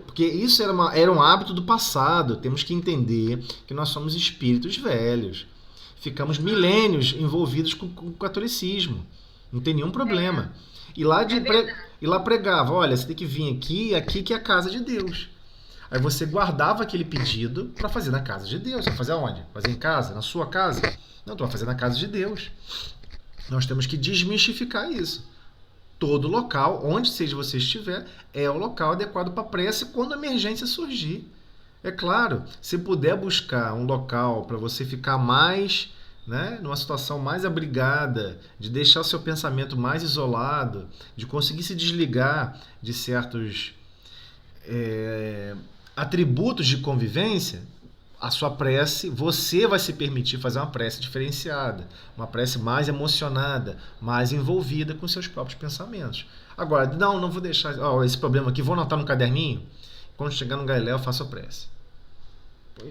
Porque isso era um hábito do passado. Temos que entender que nós somos espíritos velhos. Ficamos milênios envolvidos com o catolicismo. Não tem nenhum problema. E lá pregava, olha, você tem que vir aqui que é a casa de Deus. Aí você guardava aquele pedido para fazer na casa de Deus. Você vai fazer aonde? Fazer em casa? Na sua casa? Não, tu vai fazer na casa de Deus. Nós temos que desmistificar isso. Todo local, onde seja você estiver, é o local adequado para prece quando a emergência surgir. É claro, se puder buscar um local para você ficar mais, né, numa situação mais abrigada, de deixar o seu pensamento mais isolado, de conseguir se desligar de certos atributos de convivência, a sua prece, você vai se permitir fazer uma prece diferenciada, uma prece mais emocionada, mais envolvida com seus próprios pensamentos. Agora, não vou deixar esse problema aqui, vou anotar no caderninho, quando chegar no Galileu eu faço a prece.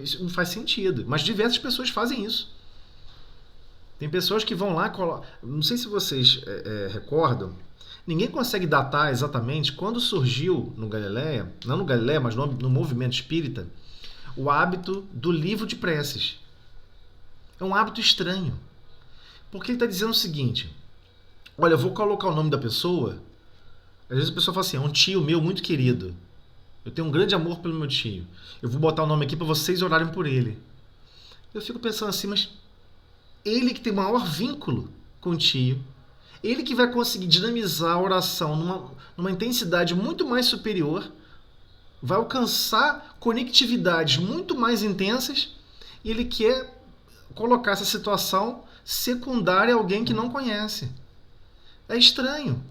Isso não faz sentido, mas diversas pessoas fazem isso. Tem pessoas que vão lá, não sei se vocês recordam, ninguém consegue datar exatamente quando surgiu no Galileia, não no Galileia, mas no movimento espírita, o hábito do livro de preces. É um hábito estranho. Porque ele está dizendo o seguinte: olha, eu vou colocar o nome da pessoa. Às vezes a pessoa fala assim, é um tio meu muito querido. Eu tenho um grande amor pelo meu tio. Eu vou botar o nome aqui para vocês orarem por ele. Eu fico pensando assim, mas ele que tem o maior vínculo com o tio, ele que vai conseguir dinamizar a oração numa intensidade muito mais superior, vai alcançar conectividades muito mais intensas, e ele quer colocar essa situação secundária a alguém que não conhece. É estranho,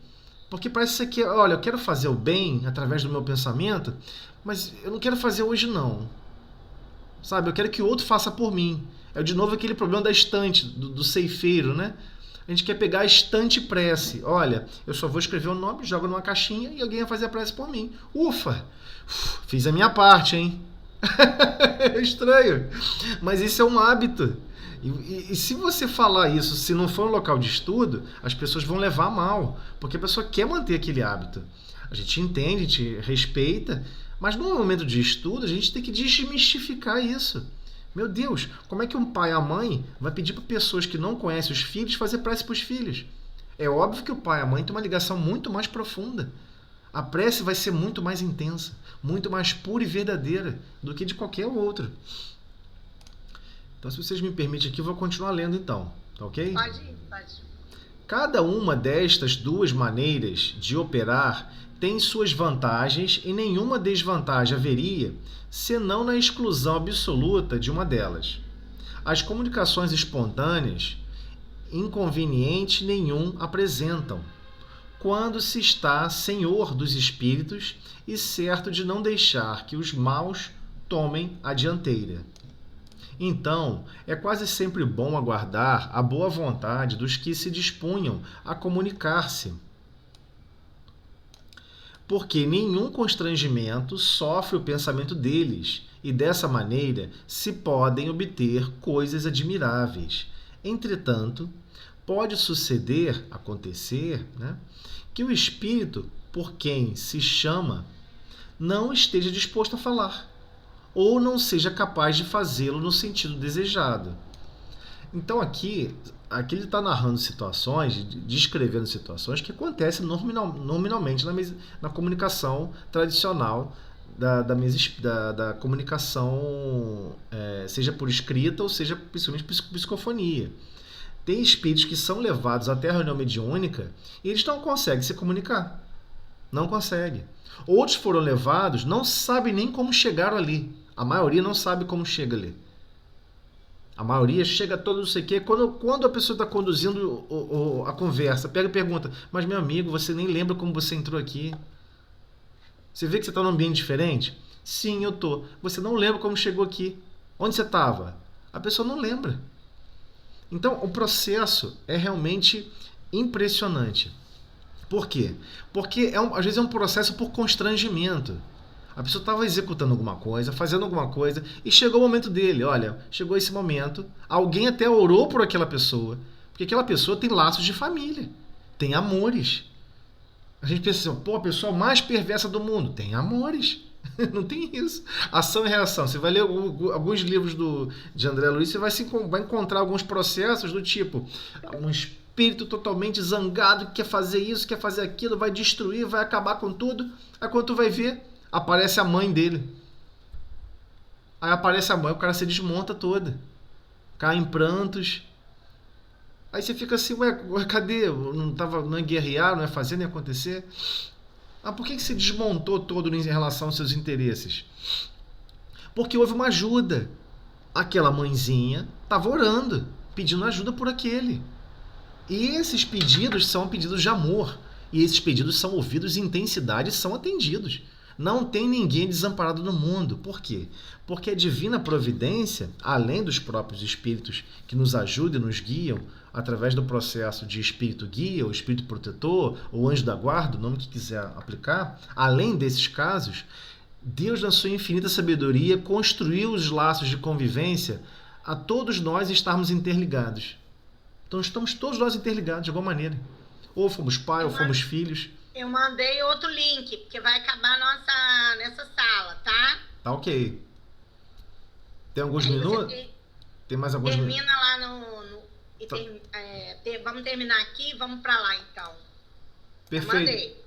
porque parece que, olha, eu quero fazer o bem através do meu pensamento, mas eu não quero fazer hoje não. Sabe, eu quero que o outro faça por mim. É de novo aquele problema da estante, do ceifeiro, né? A gente quer pegar a estante prece. Olha, eu só vou escrever o nome, jogo numa caixinha e alguém vai fazer a prece por mim. Ufa! Fiz a minha parte, hein? É estranho. Mas isso é um hábito. E se você falar isso, se não for um local de estudo, as pessoas vão levar a mal. Porque a pessoa quer manter aquele hábito. A gente entende, a gente respeita, mas no momento de estudo a gente tem que desmistificar isso. Meu Deus, como é que um pai e a mãe vai pedir para pessoas que não conhecem os filhos fazer prece para os filhos? É óbvio que o pai e a mãe têm uma ligação muito mais profunda. A prece vai ser muito mais intensa, muito mais pura e verdadeira do que de qualquer outra. Então, se vocês me permitem aqui, eu vou continuar lendo então, tá ok? Pode ir, pode. Cada uma destas duas maneiras de operar tem suas vantagens e nenhuma desvantagem haveria senão na exclusão absoluta de uma delas. As comunicações espontâneas, inconveniente nenhum apresentam, quando se está senhor dos espíritos e certo de não deixar que os maus tomem a dianteira. Então, é quase sempre bom aguardar a boa vontade dos que se dispunham a comunicar-se, porque nenhum constrangimento sofre o pensamento deles, e dessa maneira se podem obter coisas admiráveis. Entretanto, pode acontecer, né, que o espírito por quem se chama não esteja disposto a falar, ou não seja capaz de fazê-lo no sentido desejado. Então aqui ele está narrando situações, descrevendo situações que acontecem nominalmente na comunicação tradicional da comunicação, seja por escrita ou seja principalmente psicofonia. Tem espíritos que são levados até a reunião mediúnica e eles não conseguem se comunicar. Não conseguem. Outros foram levados, não sabem nem como chegaram ali. A maioria não sabe como chega ali. A maioria chega todo não sei o quê. Quando a pessoa está conduzindo a conversa, pega e pergunta, mas meu amigo, você nem lembra como você entrou aqui? Você vê que você está num ambiente diferente? Sim, eu tô. Você não lembra como chegou aqui? Onde você estava? A pessoa não lembra. Então, o processo é realmente impressionante. Por quê? Porque às vezes é um processo por constrangimento. A pessoa estava executando alguma coisa, fazendo alguma coisa, e chegou o momento dele. Olha, chegou esse momento, alguém até orou por aquela pessoa, porque aquela pessoa tem laços de família, tem amores. A gente pensa assim, a pessoa mais perversa do mundo, tem amores. Não tem isso. Ação e reação. Você vai ler alguns livros de André Luiz, você vai encontrar alguns processos do tipo, um espírito totalmente zangado que quer fazer isso, quer fazer aquilo, vai destruir, vai acabar com tudo. Aí quando tu vai ver, aparece a mãe dele. Aí aparece a mãe, o cara se desmonta toda. Cai em prantos. Aí você fica assim, ué, cadê? Não é guerrear, não é fazer, nem acontecer? Ah, por que você desmontou todo em relação aos seus interesses? Porque houve uma ajuda. Aquela mãezinha estava orando, pedindo ajuda por aquele. E esses pedidos são pedidos de amor. E esses pedidos são ouvidos em intensidade e são atendidos. Não tem ninguém desamparado no mundo. Por quê? Porque a divina providência, além dos próprios espíritos que nos ajudam e nos guiam, através do processo de espírito guia, ou espírito protetor, ou anjo da guarda, o nome que quiser aplicar, além desses casos, Deus, na sua infinita sabedoria, construiu os laços de convivência a todos nós estarmos interligados. Então estamos todos nós interligados de alguma maneira. Ou fomos pai, ou fomos filhos. Eu mandei outro link, porque vai acabar nessa sala, tá? Tá ok. Tem alguns minutos? Tem mais alguns minutos? Termina lá Tá. Vamos terminar aqui e vamos para lá, então. Perfeito. Eu mandei.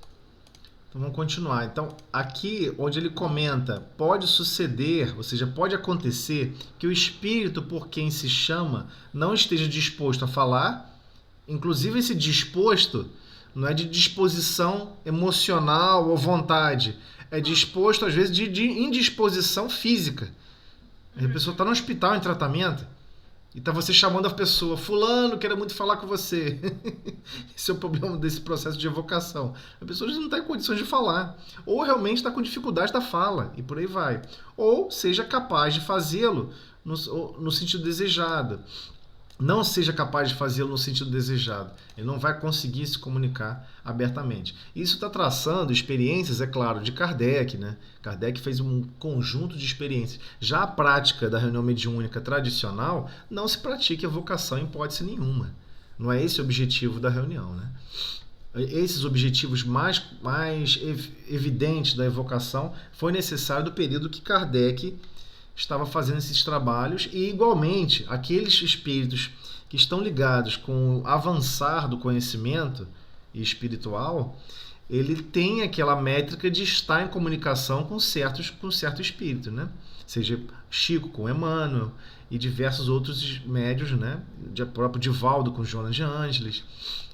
Então vamos continuar. Então, aqui onde ele comenta, pode suceder, ou seja, pode acontecer que o espírito por quem se chama não esteja disposto a falar. Inclusive esse disposto não é de disposição emocional ou vontade. É disposto, às vezes, de indisposição física. A pessoa está no hospital em tratamento e está você chamando a pessoa, fulano, quero muito falar com você. Esse é o problema desse processo de evocação. A pessoa não está em condições de falar. Ou realmente está com dificuldade da fala, e por aí vai. Ou seja capaz de fazê-lo no sentido desejado. Não seja capaz de fazê-lo no sentido desejado. Ele não vai conseguir se comunicar abertamente. Isso está traçando experiências, é claro, de Kardec, né? Kardec fez um conjunto de experiências. Já a prática da reunião mediúnica tradicional não se pratica evocação em hipótese nenhuma. Não é esse o objetivo da reunião, né? Esses objetivos mais evidentes da evocação foi necessário do período que Kardec estava fazendo esses trabalhos, e igualmente aqueles espíritos que estão ligados com o avançar do conhecimento espiritual, ele tem aquela métrica de estar em comunicação com certo espírito, né? Seja Chico com Emmanuel e diversos outros médios, né? O próprio Divaldo com Joana de Ângeles.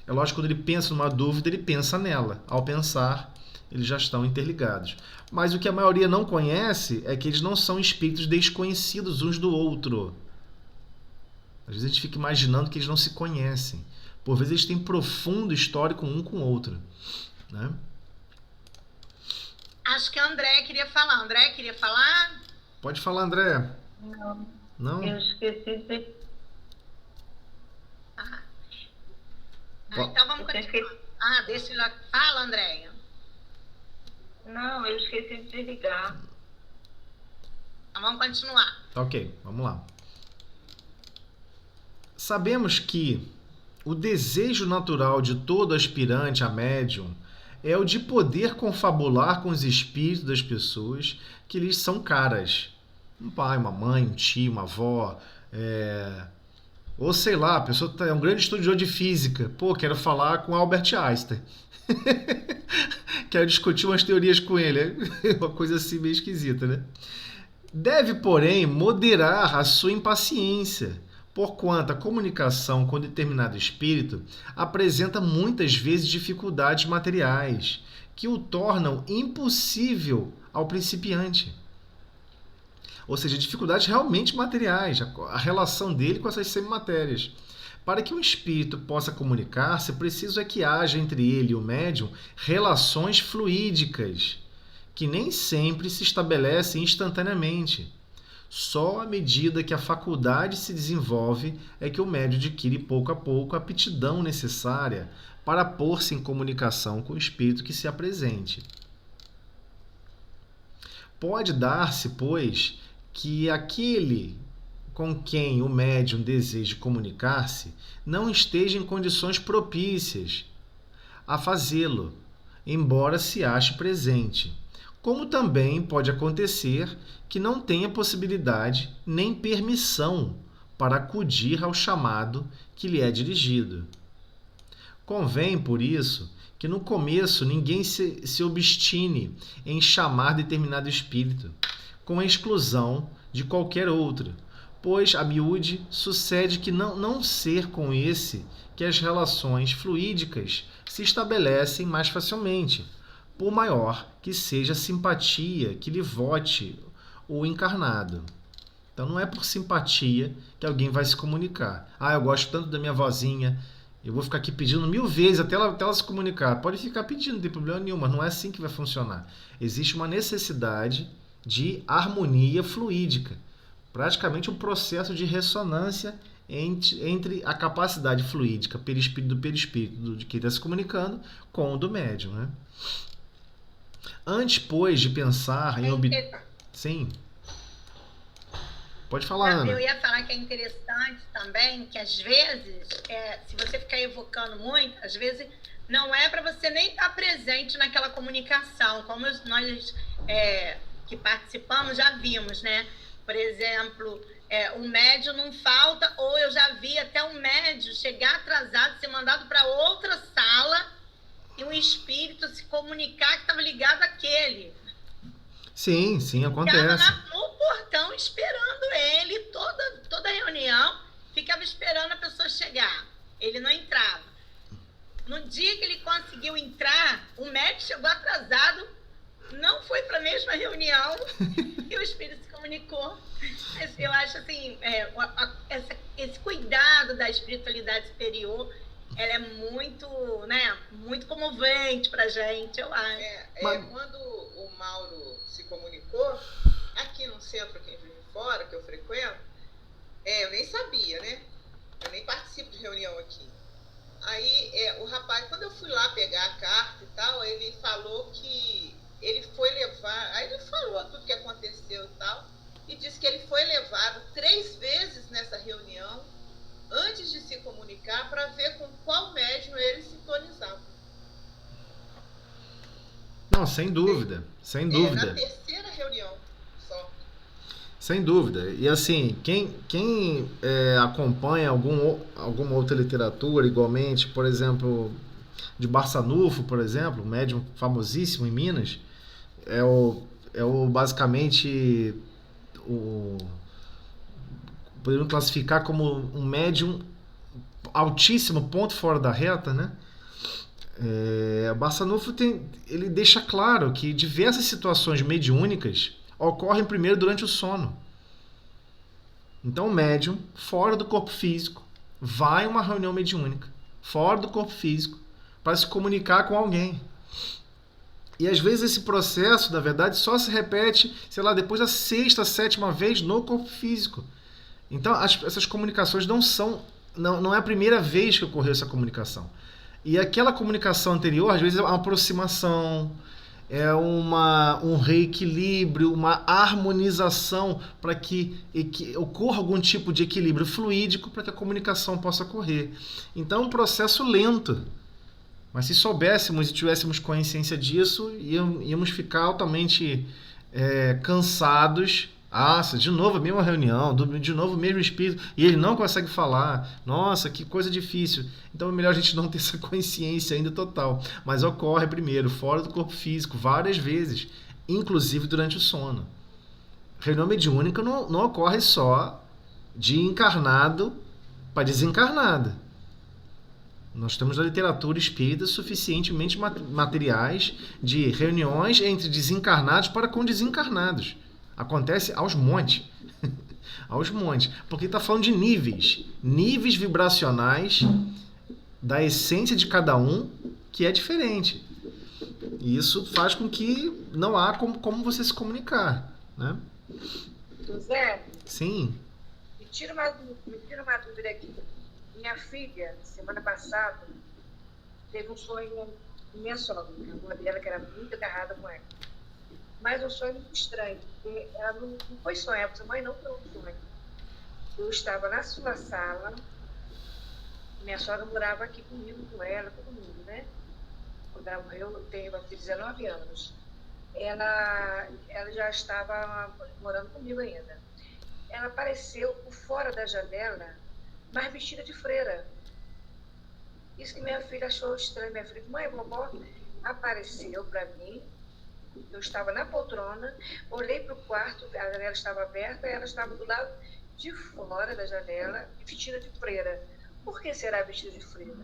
É lógico que quando ele pensa numa dúvida, ele pensa nela. Ao pensar, eles já estão interligados. Mas o que a maioria não conhece é que eles não são espíritos desconhecidos uns do outro. Às vezes a gente fica imaginando que eles não se conhecem. Por vezes eles têm profundo histórico um com o outro, né? Acho que a André queria falar. André queria falar? Pode falar, André. Não. Não? Eu esqueci de... Então vamos continuar. Deixa ela... Fala, Andréia. Não, eu esqueci de desligar. Então vamos continuar. Ok, vamos lá. Sabemos que o desejo natural de todo aspirante a médium é o de poder confabular com os espíritos das pessoas que lhes são caras. Um pai, uma mãe, um tio, uma avó, ou sei lá, a pessoa é um grande estudioso de física. Pô, quero falar com Albert Einstein. Quero discutir umas teorias com ele. É uma coisa assim meio esquisita, né? Deve, porém, moderar a sua impaciência, porquanto a comunicação com determinado espírito apresenta muitas vezes dificuldades materiais que o tornam impossível ao principiante. Ou seja, dificuldades realmente materiais, a relação dele com essas semimatérias. Para que um espírito possa comunicar-se, preciso é que haja entre ele e o médium relações fluídicas, que nem sempre se estabelecem instantaneamente. Só à medida que a faculdade se desenvolve é que o médium adquire pouco a pouco a aptidão necessária para pôr-se em comunicação com o espírito que se apresente. Pode dar-se, pois, que aquele com quem o médium deseja comunicar-se não esteja em condições propícias a fazê-lo, embora se ache presente. Como também pode acontecer que não tenha possibilidade nem permissão para acudir ao chamado que lhe é dirigido. Convém, por isso, que no começo ninguém se obstine em chamar determinado espírito, com a exclusão de qualquer outra, pois a miúde sucede que não ser com esse que as relações fluídicas se estabelecem mais facilmente, por maior que seja a simpatia que lhe vote o encarnado. Então não é por simpatia que alguém vai se comunicar. Eu gosto tanto da minha vozinha, eu vou ficar aqui pedindo 1000 vezes até ela se comunicar. Pode ficar pedindo, não tem problema nenhum, mas não é assim que vai funcionar. Existe uma necessidade de harmonia fluídica, praticamente um processo de ressonância entre a capacidade fluídica do perispírito de quem está se comunicando com o do médium, né? Antes, pois, de pensar em Sim. Pode falar, Ana. Eu ia falar que é interessante também, que às vezes, se você ficar evocando muito, às vezes não é para você nem estar presente naquela comunicação, como nós que participamos já vimos, né? Por exemplo, o médium não falta, ou eu já vi até um médium chegar atrasado, ser mandado para outra sala e um espírito se comunicar que estava ligado àquele. Sim, acontece. Ficava no portão esperando ele, toda reunião, ficava esperando a pessoa chegar. Ele não entrava. No dia que ele conseguiu entrar, o médico chegou atrasado, não foi para a mesma reunião e o espírito se comunicou. Eu acho assim, esse cuidado da espiritualidade superior, ela é muito, né, muito comovente pra gente, eu acho. Quando o Mauro se comunicou, aqui no centro, aqui em Juiz de Fora, que eu frequento, eu nem sabia, né? Eu nem participo de reunião aqui. Aí, o rapaz, quando eu fui lá pegar a carta e tal, ele falou que ele foi levar... Aí ele falou tudo que aconteceu e tal, e disse que ele foi levado 3 vezes nessa reunião, antes de se comunicar, para ver com qual médium ele sintonizava. Não, sem dúvida. Na terceira reunião só. Sem dúvida. E assim, quem acompanha alguma outra literatura, igualmente, por exemplo, de Barçanufo, por exemplo, um médium famosíssimo em Minas, basicamente podemos classificar como um médium altíssimo, ponto fora da reta, né? Barçanufo ele deixa claro que diversas situações mediúnicas ocorrem primeiro durante o sono. Então o médium, fora do corpo físico, vai a uma reunião mediúnica, fora do corpo físico, para se comunicar com alguém. E às vezes esse processo, na verdade, só se repete, sei lá, depois da 6ª, 7ª vez no corpo físico. Então essas comunicações não é a primeira vez que ocorreu essa comunicação. E aquela comunicação anterior, às vezes, é uma aproximação, é um reequilíbrio, uma harmonização para que ocorra algum tipo de equilíbrio fluídico para que a comunicação possa ocorrer. Então é um processo lento. Mas se soubéssemos e tivéssemos consciência disso, íamos ficar altamente cansados. De novo a mesma reunião, de novo o mesmo espírito, e ele não consegue falar. Nossa, que coisa difícil. Então é melhor a gente não ter essa consciência ainda total. Mas ocorre primeiro, fora do corpo físico, várias vezes, inclusive durante o sono. Reunião mediúnica não ocorre só de encarnado para desencarnado. Nós temos na literatura espírita suficientemente materiais de reuniões entre desencarnados para com desencarnados. Acontece aos montes. Aos montes. Porque está falando de níveis vibracionais da essência de cada um, que é diferente. E isso faz com que não há como você se comunicar, né? José? Sim. Me tira uma dúvida aqui. Minha filha, semana passada, teve um sonho com minha sogra, a mãe dela, que era muito agarrada com ela. Mas um sonho muito estranho, porque ela não foi sonhar, porque a mãe não foi um sonho. Eu estava na sua sala, minha sogra morava aqui comigo, com ela, todo mundo, né? Quando ela morreu, eu tenho 19 anos. Ela já estava morando comigo ainda. Ela apareceu por fora da janela, mas vestida de freira. Isso que minha filha achou estranho. Minha filha disse: mãe, vovó apareceu para mim Eu estava na poltrona, olhei para o quarto, a janela estava aberta, ela estava do lado de fora da janela, vestida de freira. Por que será vestida de freira?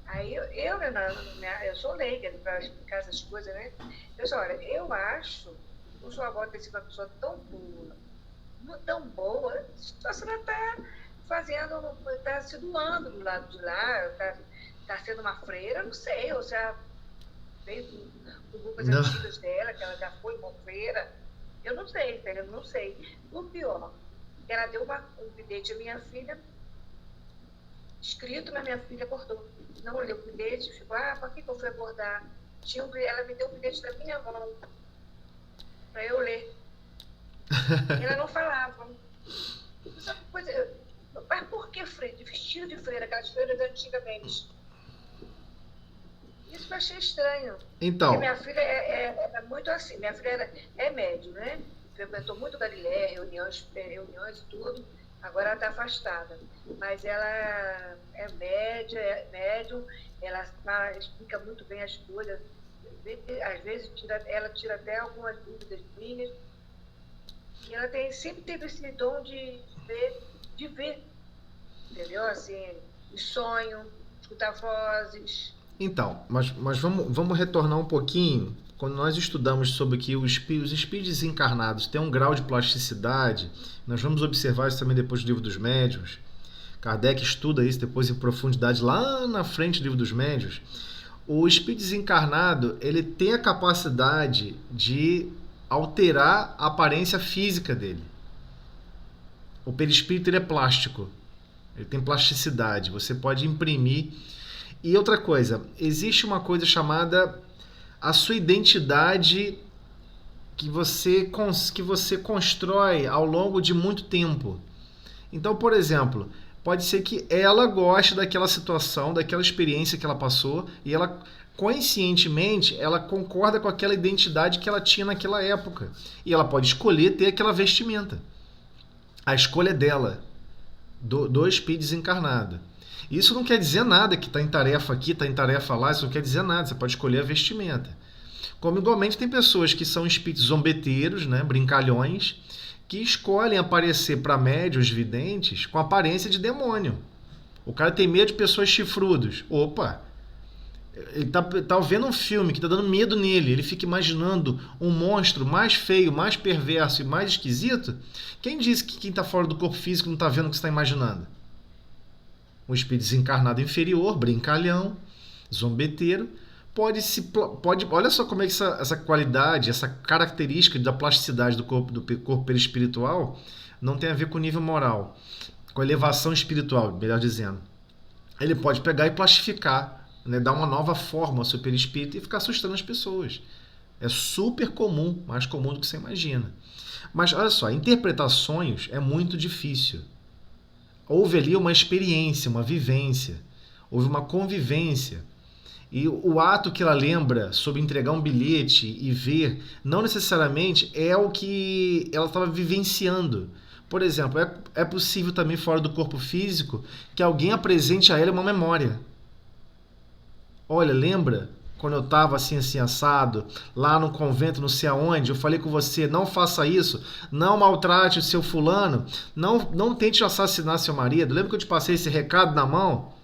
Aí eu sou leiga para explicar essas coisas, né? Eu disse, olha, eu acho que sua avó ter sido uma pessoa tão boa, só se ela está se doando do lado de lá, está sendo uma freira, não sei, ou se ela veio do grupos antigos dela, que ela já foi uma freira, eu não sei, eu não sei. O pior, ela deu um bilhete à minha filha, escrito, mas minha filha cortou. Não olhei o bilhete, ficou, para que eu fui abordar? Ela me deu o bilhete da minha mão, para eu ler. Ela não falava. Mas por que freira? Vestido de freira, aquelas freiras antigamente. Isso eu achei estranho. Então. Porque minha filha é muito assim. Minha filha é médium, né? Frequentou muito Galileia, reuniões e tudo. Agora ela está afastada. Mas ela é médium, ela explica muito bem as coisas. Às vezes ela tira até algumas dúvidas minhas. E ela sempre teve esse dom de ver, entendeu? Assim, de sonho, escutar vozes. Então, mas vamos retornar um pouquinho. Quando nós estudamos sobre que os espíritos encarnados têm um grau de plasticidade, nós vamos observar isso também depois do Livro dos Médiuns. Kardec estuda isso depois em profundidade lá na frente do Livro dos Médiuns. O espírito desencarnado, ele tem a capacidade de alterar a aparência física dele. O perispírito, ele é plástico. Ele tem plasticidade. Você pode imprimir. E outra coisa, existe uma coisa chamada a sua identidade que você constrói ao longo de muito tempo. Então, por exemplo, pode ser que ela goste daquela situação, daquela experiência que ela passou, e ela, conscientemente, ela concorda com aquela identidade que ela tinha naquela época. E ela pode escolher ter aquela vestimenta. A escolha é dela, do espírito desencarnado. Isso não quer dizer nada que está em tarefa aqui, está em tarefa lá, isso não quer dizer nada, você pode escolher a vestimenta. Como igualmente tem pessoas que são espíritos zombeteiros, né, brincalhões, que escolhem aparecer para médiuns videntes com aparência de demônio. O cara tem medo de pessoas chifrudas. Opa! Ele tá vendo um filme que está dando medo nele, ele fica imaginando um monstro mais feio, mais perverso e mais esquisito. Quem disse que quem está fora do corpo físico não está vendo o que você está imaginando? Um espírito desencarnado inferior, brincalhão, zombeteiro, pode olha só como é que essa qualidade, essa característica da plasticidade do corpo perispiritual não tem a ver com o nível moral, com a elevação espiritual, melhor dizendo. Ele pode pegar e plastificar, né, dar uma nova forma ao seu perispírito e ficar assustando as pessoas. É super comum, mais comum do que você imagina. Mas olha só, interpretar sonhos é muito difícil. Houve ali uma experiência, uma vivência, houve uma convivência. E o ato que ela lembra sobre entregar um bilhete e ver, não necessariamente é o que ela estava vivenciando. Por exemplo, é possível também fora do corpo físico que alguém apresente a ela uma memória. Olha, lembra quando eu estava assim assado, lá no convento, não sei aonde, eu falei com você, não faça isso, não maltrate o seu fulano, não tente assassinar seu marido. Lembra que eu te passei esse recado na mão?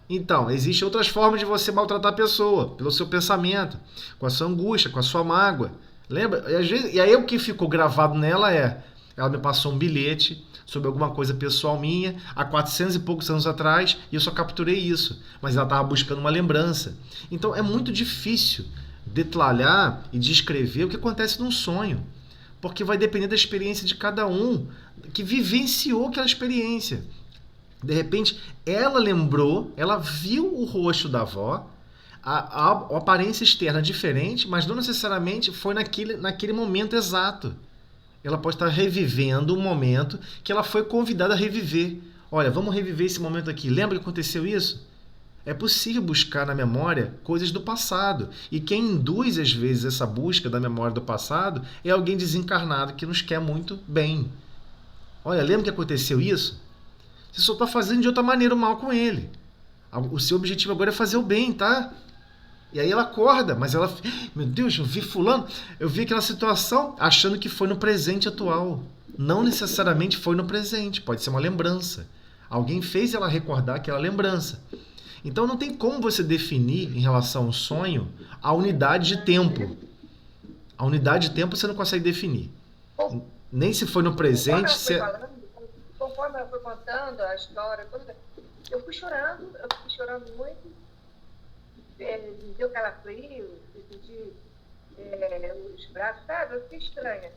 Então, existem outras formas de você maltratar a pessoa, pelo seu pensamento, com a sua angústia, com a sua mágoa. Lembra? E aí o que ficou gravado nela ela me passou um bilhete sobre alguma coisa pessoal minha, há 400 e poucos anos atrás, e eu só capturei isso. Mas ela estava buscando uma lembrança. Então é muito difícil detalhar e descrever o que acontece num sonho, porque vai depender da experiência de cada um que vivenciou aquela experiência. De repente, ela lembrou, ela viu o rosto da avó, a aparência externa diferente, mas não necessariamente foi naquele momento exato. Ela pode estar revivendo um momento que ela foi convidada a reviver. Olha, vamos reviver esse momento aqui. Lembra que aconteceu isso? É possível buscar na memória coisas do passado. E quem induz, às vezes, essa busca da memória do passado é alguém desencarnado que nos quer muito bem. Olha, lembra que aconteceu isso? Você só está fazendo de outra maneira o mal com ele. O seu objetivo agora é fazer o bem, tá? E aí ela acorda, mas ela, meu Deus, eu vi fulano, eu vi aquela situação achando que foi no presente atual. Não necessariamente foi no presente, pode ser uma lembrança. Alguém fez ela recordar aquela lembrança. Então não tem como você definir em relação ao sonho a unidade de tempo. A unidade de tempo você não consegue definir. Nem se foi no presente, Conforme ela foi contando a história, eu fui chorando muito. Me deu calafrio, eu senti os braços, sabe? Eu fiquei estranha.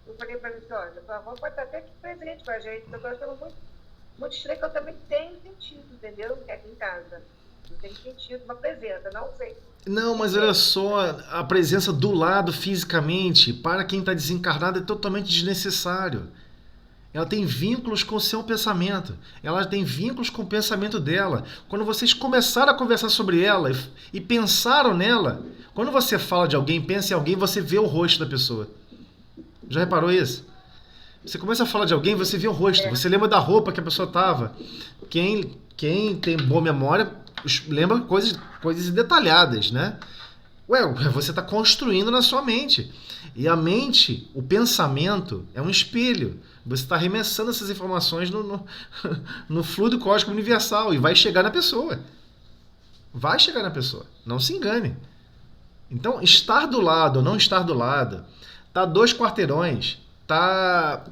Eu falei para ela assim, olha, sua avó pode estar até aqui presente com a gente, eu estou achando muito estranho, que eu também tenho sentido, entendeu? Aqui em casa. Eu tenho sentido uma presença, não sei. Não, mas olha só, a presença do lado fisicamente, para quem está desencarnado, é totalmente desnecessário. Ela tem vínculos com o seu pensamento. Ela tem vínculos com o pensamento dela. Quando vocês começaram a conversar sobre ela e pensaram nela, quando você fala de alguém, pensa em alguém, você vê o rosto da pessoa. Já reparou isso? Você começa a falar de alguém, você vê o rosto. Você lembra da roupa que a pessoa estava. Quem tem boa memória lembra coisas detalhadas, né? Você está construindo na sua mente. E a mente, o pensamento, é um espelho. Você está arremessando essas informações no fluido cósmico universal e vai chegar na pessoa. Vai chegar na pessoa. Não se engane. Então, estar do lado ou não estar do lado, tá 2 quarteirões, tá,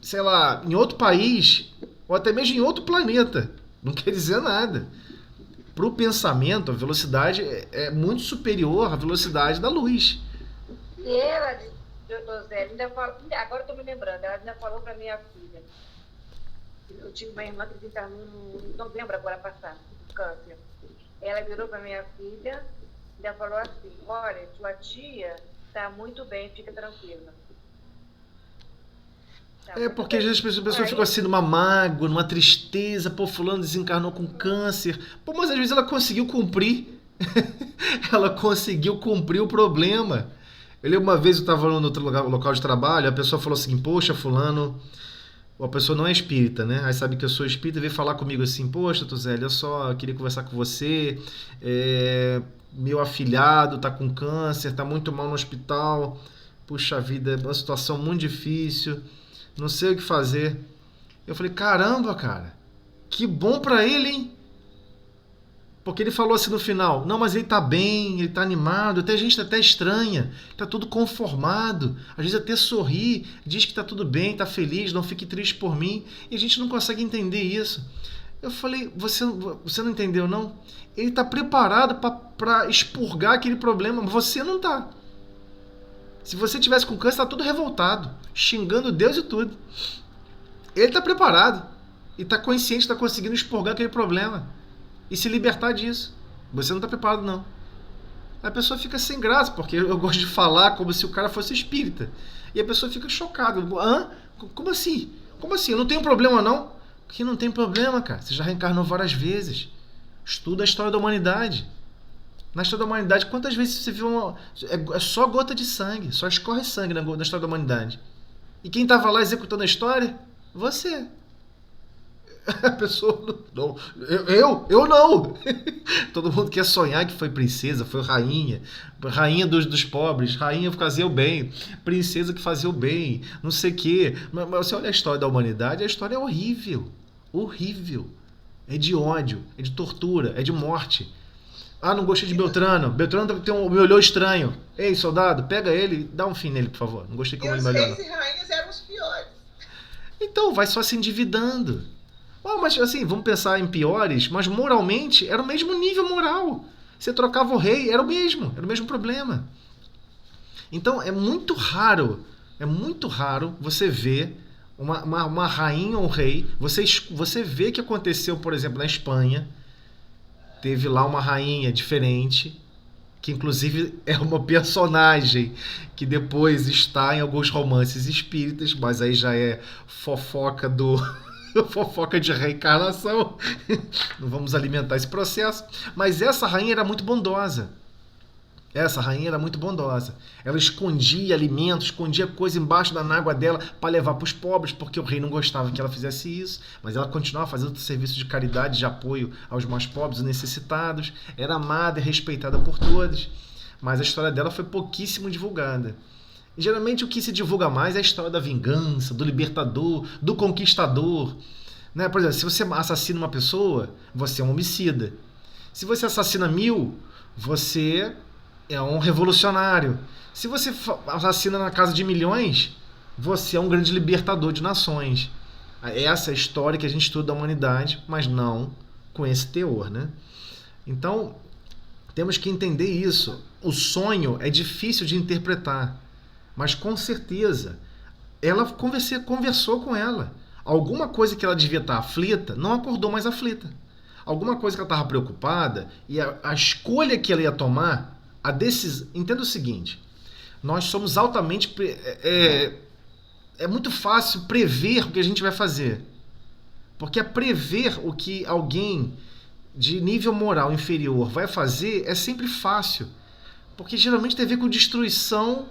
sei lá, em outro país ou até mesmo em outro planeta. Não quer dizer nada. Para o pensamento, a velocidade é muito superior à velocidade da luz. E ela, José, ainda falou, agora eu estou me lembrando, ela ainda falou para minha filha. Eu tive uma irmã que desencarnou em novembro agora passado, com câncer. Ela virou para minha filha e ainda falou assim, olha, tua tia está muito bem, fica tranquila. Porque às vezes as pessoas ficam assim numa mágoa, numa tristeza, pô, fulano desencarnou com câncer. Pô, mas às vezes ela conseguiu cumprir. Ela conseguiu cumprir o problema. Eu lembro uma vez eu estava no outro local de trabalho, a pessoa falou assim, poxa, fulano, a pessoa não é espírita, né? Aí sabe que eu sou espírita e veio falar comigo assim, poxa, Tuzé, olha só, eu queria conversar com você, meu afilhado tá com câncer, tá muito mal no hospital, puxa vida, é uma situação muito difícil, não sei o que fazer. Eu falei, caramba, cara, que bom pra ele, hein? Porque ele falou assim no final, não, mas ele tá bem, ele tá animado, até a gente até estranha, tá tudo conformado, às vezes até sorri, diz que tá tudo bem, tá feliz, não fique triste por mim, e a gente não consegue entender isso. Eu falei, você não entendeu não? Ele tá preparado para expurgar aquele problema, mas você não tá. Se você tivesse com câncer, tá tudo revoltado, xingando Deus e tudo. Ele tá preparado, e tá consciente, tá conseguindo expurgar aquele problema. E se libertar disso. Você não está preparado, não. A pessoa fica sem graça, porque eu gosto de falar como se o cara fosse espírita. E a pessoa fica chocada. Hã? Como assim? Como assim? Eu não tenho problema, não? Que não tem problema, cara. Você já reencarnou várias vezes. Estuda a história da humanidade. Na história da humanidade, quantas vezes você viu é só gota de sangue. Só escorre sangue na história da humanidade. E quem estava lá executando a história? Você. A pessoa não. Eu não. Todo mundo quer sonhar que foi princesa, foi rainha dos pobres, rainha que fazia o bem, princesa que fazia o bem, não sei o quê. Mas você olha a história da humanidade, a história é horrível. Horrível. É de ódio, é de tortura, é de morte. Ah, não gostei de Beltrano. Beltrano me olhou estranho. Ei, soldado, pega ele e dá um fim nele, por favor. Não gostei como ele me olhou. E os reis e rainhas eram os piores. Então, vai só se endividando. Mas assim, vamos pensar em piores, mas moralmente era o mesmo nível moral. Você trocava o rei, era o mesmo problema. Então é muito raro você ver uma rainha ou um rei. Você vê que aconteceu, por exemplo, na Espanha, teve lá uma rainha diferente, que inclusive é uma personagem que depois está em alguns romances espíritas, mas aí já é fofoca fofoca de reencarnação. Não vamos alimentar esse processo. Mas essa rainha era muito bondosa. Essa rainha era muito bondosa. Ela escondia alimentos, escondia coisa embaixo da água dela para levar para os pobres, porque o rei não gostava que ela fizesse isso. Mas ela continuava fazendo serviço de caridade, de apoio aos mais pobres e necessitados. Era amada e respeitada por todos. Mas a história dela foi pouquíssimo divulgada. E, geralmente o que se divulga mais é a história da vingança, do libertador, do conquistador. Né? Por exemplo, se você assassina uma pessoa, você é um homicida. Se você assassina 1000, você é um revolucionário. Se você assassina na casa de milhões, você é um grande libertador de nações. Essa é a história que a gente estuda da humanidade, mas não com esse teor, né? Então, temos que entender isso. O sonho é difícil de interpretar, mas com certeza ela conversou com ela. Alguma coisa que ela devia estar aflita, não acordou mais aflita. Alguma coisa que ela estava preocupada, e a escolha que ela ia tomar, a decisão. Entenda o seguinte: nós somos altamente. É muito fácil prever o que a gente vai fazer. Porque prever o que alguém de nível moral inferior vai fazer é sempre fácil. Porque geralmente tem a ver com destruição,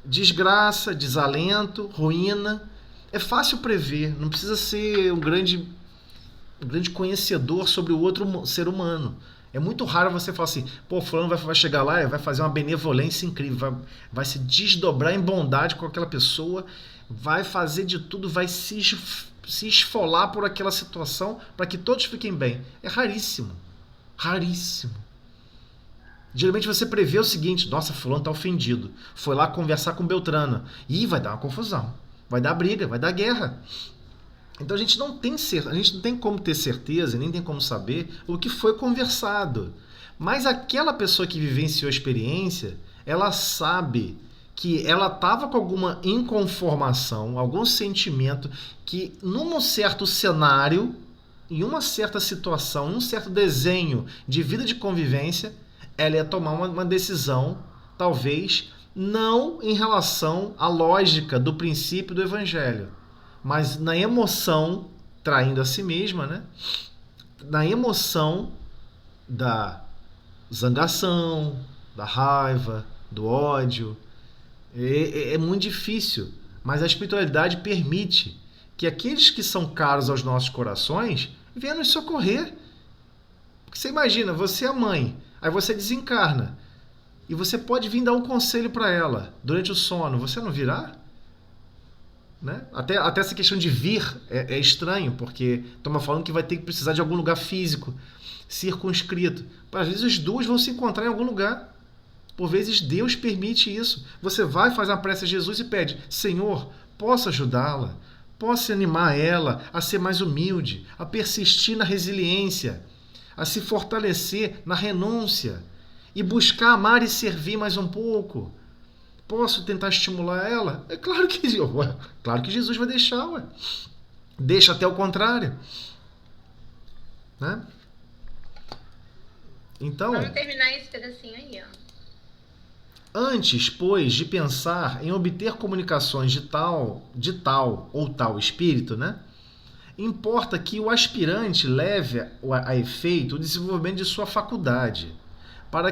desgraça, desalento, ruína. É fácil prever, não precisa ser um grande conhecedor sobre o outro ser humano. É muito raro você falar assim, pô, fulano vai chegar lá e vai fazer uma benevolência incrível, vai se desdobrar em bondade com aquela pessoa, vai fazer de tudo, vai se esfolar por aquela situação para que todos fiquem bem. É raríssimo. Raríssimo. Geralmente você prevê o seguinte: nossa, fulano tá ofendido, foi lá conversar com Beltrana, e vai dar uma confusão, vai dar briga, vai dar guerra. Então a gente não tem como ter certeza, nem tem como saber o que foi conversado. Mas aquela pessoa que vivenciou a experiência, ela sabe que ela estava com alguma inconformação, algum sentimento que num certo cenário, em uma certa situação, em um certo desenho de vida de convivência, ela ia tomar uma decisão, talvez não em relação à lógica do princípio do evangelho, mas na emoção, traindo a si mesma, né? Na emoção da zangação, da raiva, do ódio. É muito difícil, mas a espiritualidade permite que aqueles que são caros aos nossos corações venham nos socorrer. Porque você imagina, você é a mãe, aí você desencarna, e você pode vir dar um conselho para ela durante o sono, você não virá? Né? Até essa questão de vir é estranho, porque estamos falando que vai ter que precisar de algum lugar físico, circunscrito. Às vezes as duas vão se encontrar em algum lugar. Por vezes Deus permite isso. Você vai fazer uma prece a Jesus e pede: Senhor, posso ajudá-la? Posso animar ela a ser mais humilde, a persistir na resiliência, a se fortalecer na renúncia e buscar amar e servir mais um pouco? Posso tentar estimular ela? É claro que Jesus vai deixar, ué. Deixa até o contrário. Né? Então, vamos terminar esse pedacinho aí, ó. Antes, pois, de pensar em obter comunicações de tal ou tal espírito, né? Importa que o aspirante leve a efeito o desenvolvimento de sua faculdade, para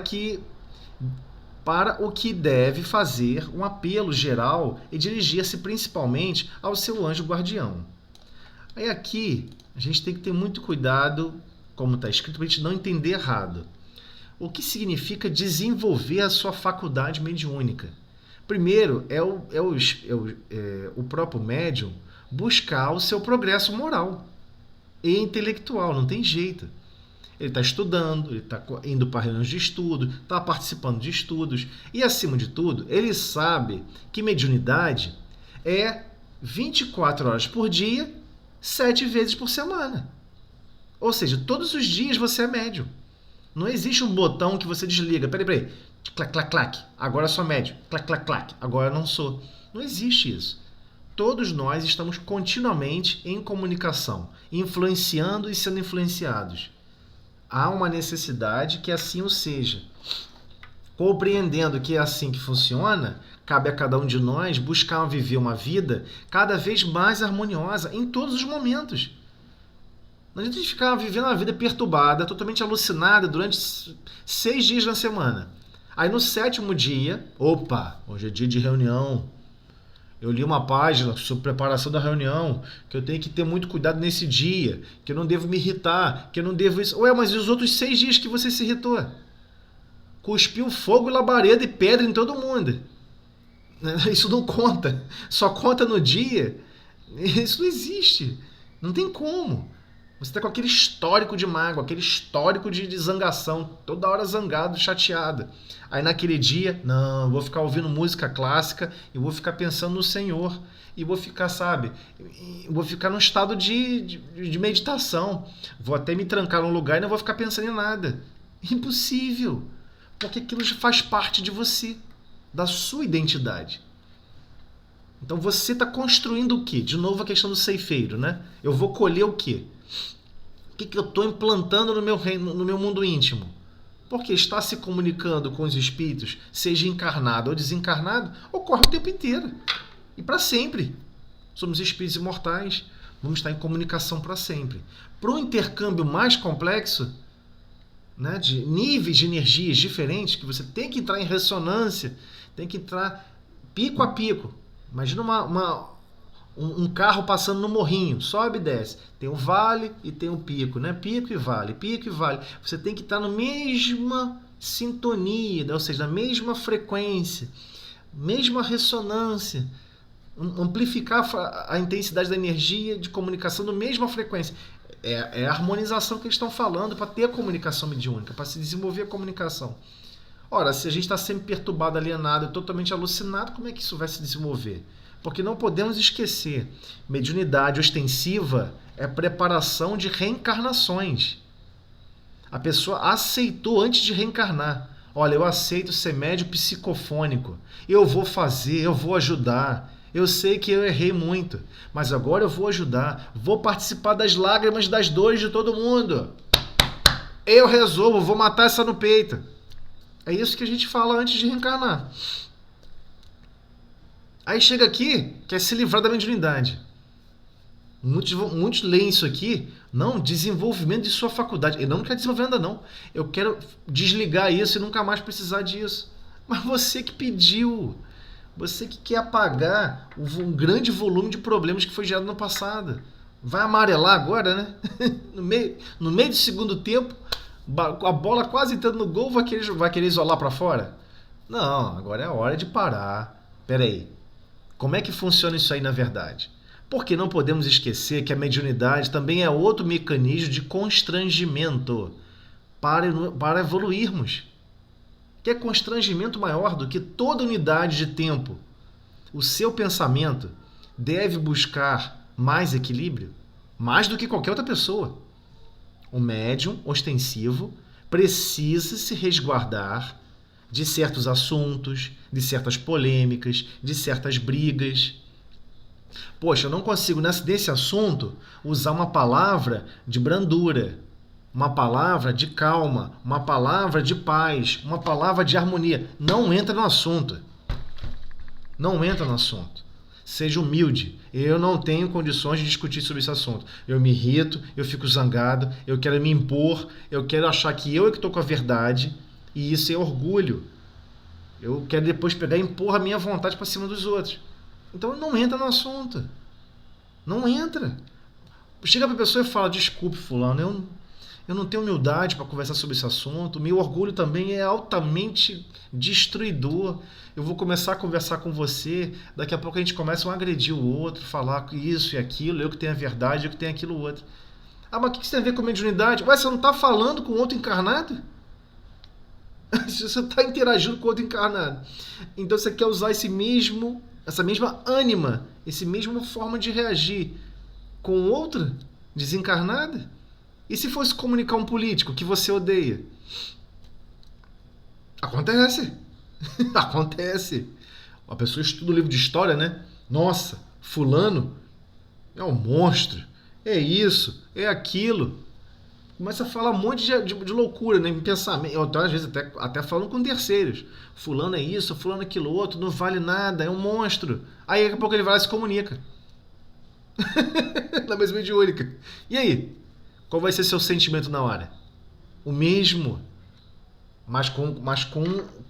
o que deve fazer um apelo geral e dirigir-se principalmente ao seu anjo guardião. Aí aqui a gente tem que ter muito cuidado, como está escrito, para a gente não entender errado. O que significa desenvolver a sua faculdade mediúnica? Primeiro, o próprio médium buscar o seu progresso moral e intelectual, não tem jeito. Ele está estudando, ele está indo para reuniões de estudo, está participando de estudos e, acima de tudo, ele sabe que mediunidade é 24 horas por dia, 7 vezes por semana. Ou seja, todos os dias você é médium. Não existe um botão que você desliga. Peraí. Clac, clac, clac. Agora sou médium. Clac, clac, clac. Agora não sou. Não existe isso. Todos nós estamos continuamente em comunicação, influenciando e sendo influenciados. Há uma necessidade que assim o seja. Compreendendo que é assim que funciona, cabe a cada um de nós buscar viver uma vida cada vez mais harmoniosa em todos os momentos. Não adianta a gente ficar vivendo uma vida perturbada, totalmente alucinada durante 6 dias na semana. Aí no 7º dia, opa, hoje é dia de reunião. Eu li uma página sobre preparação da reunião, que eu tenho que ter muito cuidado nesse dia, que eu não devo me irritar, que eu não devo isso. Ué, mas e os outros 6 dias que você se irritou? Cuspiu fogo, labareda e pedra em todo mundo. Isso não conta. Só conta no dia. Isso não existe. Não tem como. Você está com aquele histórico de mágoa, aquele histórico de zangação, toda hora zangado, chateado. Aí naquele dia, não, eu vou ficar ouvindo música clássica e vou ficar pensando no Senhor. E vou ficar, sabe, vou ficar num estado de meditação. Vou até me trancar num lugar e não vou ficar pensando em nada. Impossível. Porque aquilo já faz parte de você, da sua identidade. Então você está construindo o quê? De novo a questão do ceifeiro, né? Eu vou colher o quê? O que eu estou implantando no meu reino, no meu mundo íntimo? Porque está se comunicando com os espíritos, seja encarnado ou desencarnado, ocorre o tempo inteiro. E para sempre. Somos espíritos imortais, vamos estar em comunicação para sempre. Para um intercâmbio mais complexo, né, de níveis de energias diferentes, que você tem que entrar em ressonância, tem que entrar pico a pico. Imagina um carro passando no morrinho, sobe e desce. Tem o vale e tem o pico, né? Pico e vale, pico e vale. Você tem que estar na mesma sintonia, né? Ou seja, na mesma frequência, mesma ressonância, amplificar a intensidade da energia de comunicação na mesma frequência. É a harmonização que eles estão falando para ter a comunicação mediúnica, para se desenvolver a comunicação. Ora, se a gente está sempre perturbado, alienado, totalmente alucinado, como é que isso vai se desenvolver? Porque não podemos esquecer, mediunidade ostensiva é preparação de reencarnações. A pessoa aceitou antes de reencarnar. Olha, eu aceito ser médium psicofônico. Eu vou fazer, eu vou ajudar. Eu sei que eu errei muito, mas agora eu vou ajudar. Vou participar das lágrimas, das dores de todo mundo. Eu resolvo, vou matar essa no peito. É isso que a gente fala antes de reencarnar. Aí chega aqui, quer se livrar da mediunidade. Muitos leem isso aqui, não, desenvolvimento de sua faculdade. Eu não quero desenvolver nada, não. Eu quero desligar isso e nunca mais precisar disso. Mas você que pediu. Você que quer apagar um grande volume de problemas que foi gerado no passado. Vai amarelar agora, né? No meio do segundo tempo, a bola quase entrando no gol, vai querer isolar para fora? Não, agora é a hora de parar. Peraí, como é que funciona isso aí na verdade? Porque não podemos esquecer que a mediunidade também é outro mecanismo de constrangimento para evoluirmos. Que é constrangimento maior do que toda unidade de tempo. O seu pensamento deve buscar mais equilíbrio, mais do que qualquer outra pessoa. O médium ostensivo precisa se resguardar de certos assuntos, de certas polêmicas, de certas brigas. Poxa, eu não consigo nesse assunto usar uma palavra de brandura, uma palavra de calma, uma palavra de paz, uma palavra de harmonia. Não entra no assunto. Não entra no assunto. Seja humilde. Eu não tenho condições de discutir sobre esse assunto. Eu me irrito, eu fico zangado, eu quero me impor, eu quero achar que eu é que estou com a verdade, e isso é orgulho. Eu quero depois pegar e impor a minha vontade para cima dos outros. Então não entra no assunto. Não entra. Chega para a pessoa e fala, desculpe fulano, eu não tenho humildade para conversar sobre esse assunto. Meu orgulho também é altamente destruidor. Eu vou começar a conversar com você, daqui a pouco a gente começa a agredir o outro, falar isso e aquilo, eu que tenho a verdade, eu que tenho aquilo outro. Ah, mas o que isso tem a ver com mediunidade? Ué, você não está falando com outro encarnado? Você está interagindo com outro encarnado. Então você quer usar essa mesma ânima, essa mesma forma de reagir com outra desencarnada? E se fosse comunicar um político que você odeia? Acontece. Acontece. A pessoa estuda o livro de história, né? Nossa, fulano é um monstro. É isso, é aquilo. Começa a falar um monte de loucura, né? Em pensamento. Então, às vezes até falando com terceiros. Fulano é isso, fulano é aquilo outro, não vale nada, é um monstro. Aí daqui a pouco ele vai lá e se comunica. Na mesma mediúnica. E aí? Qual vai ser seu sentimento na hora? O mesmo. mas com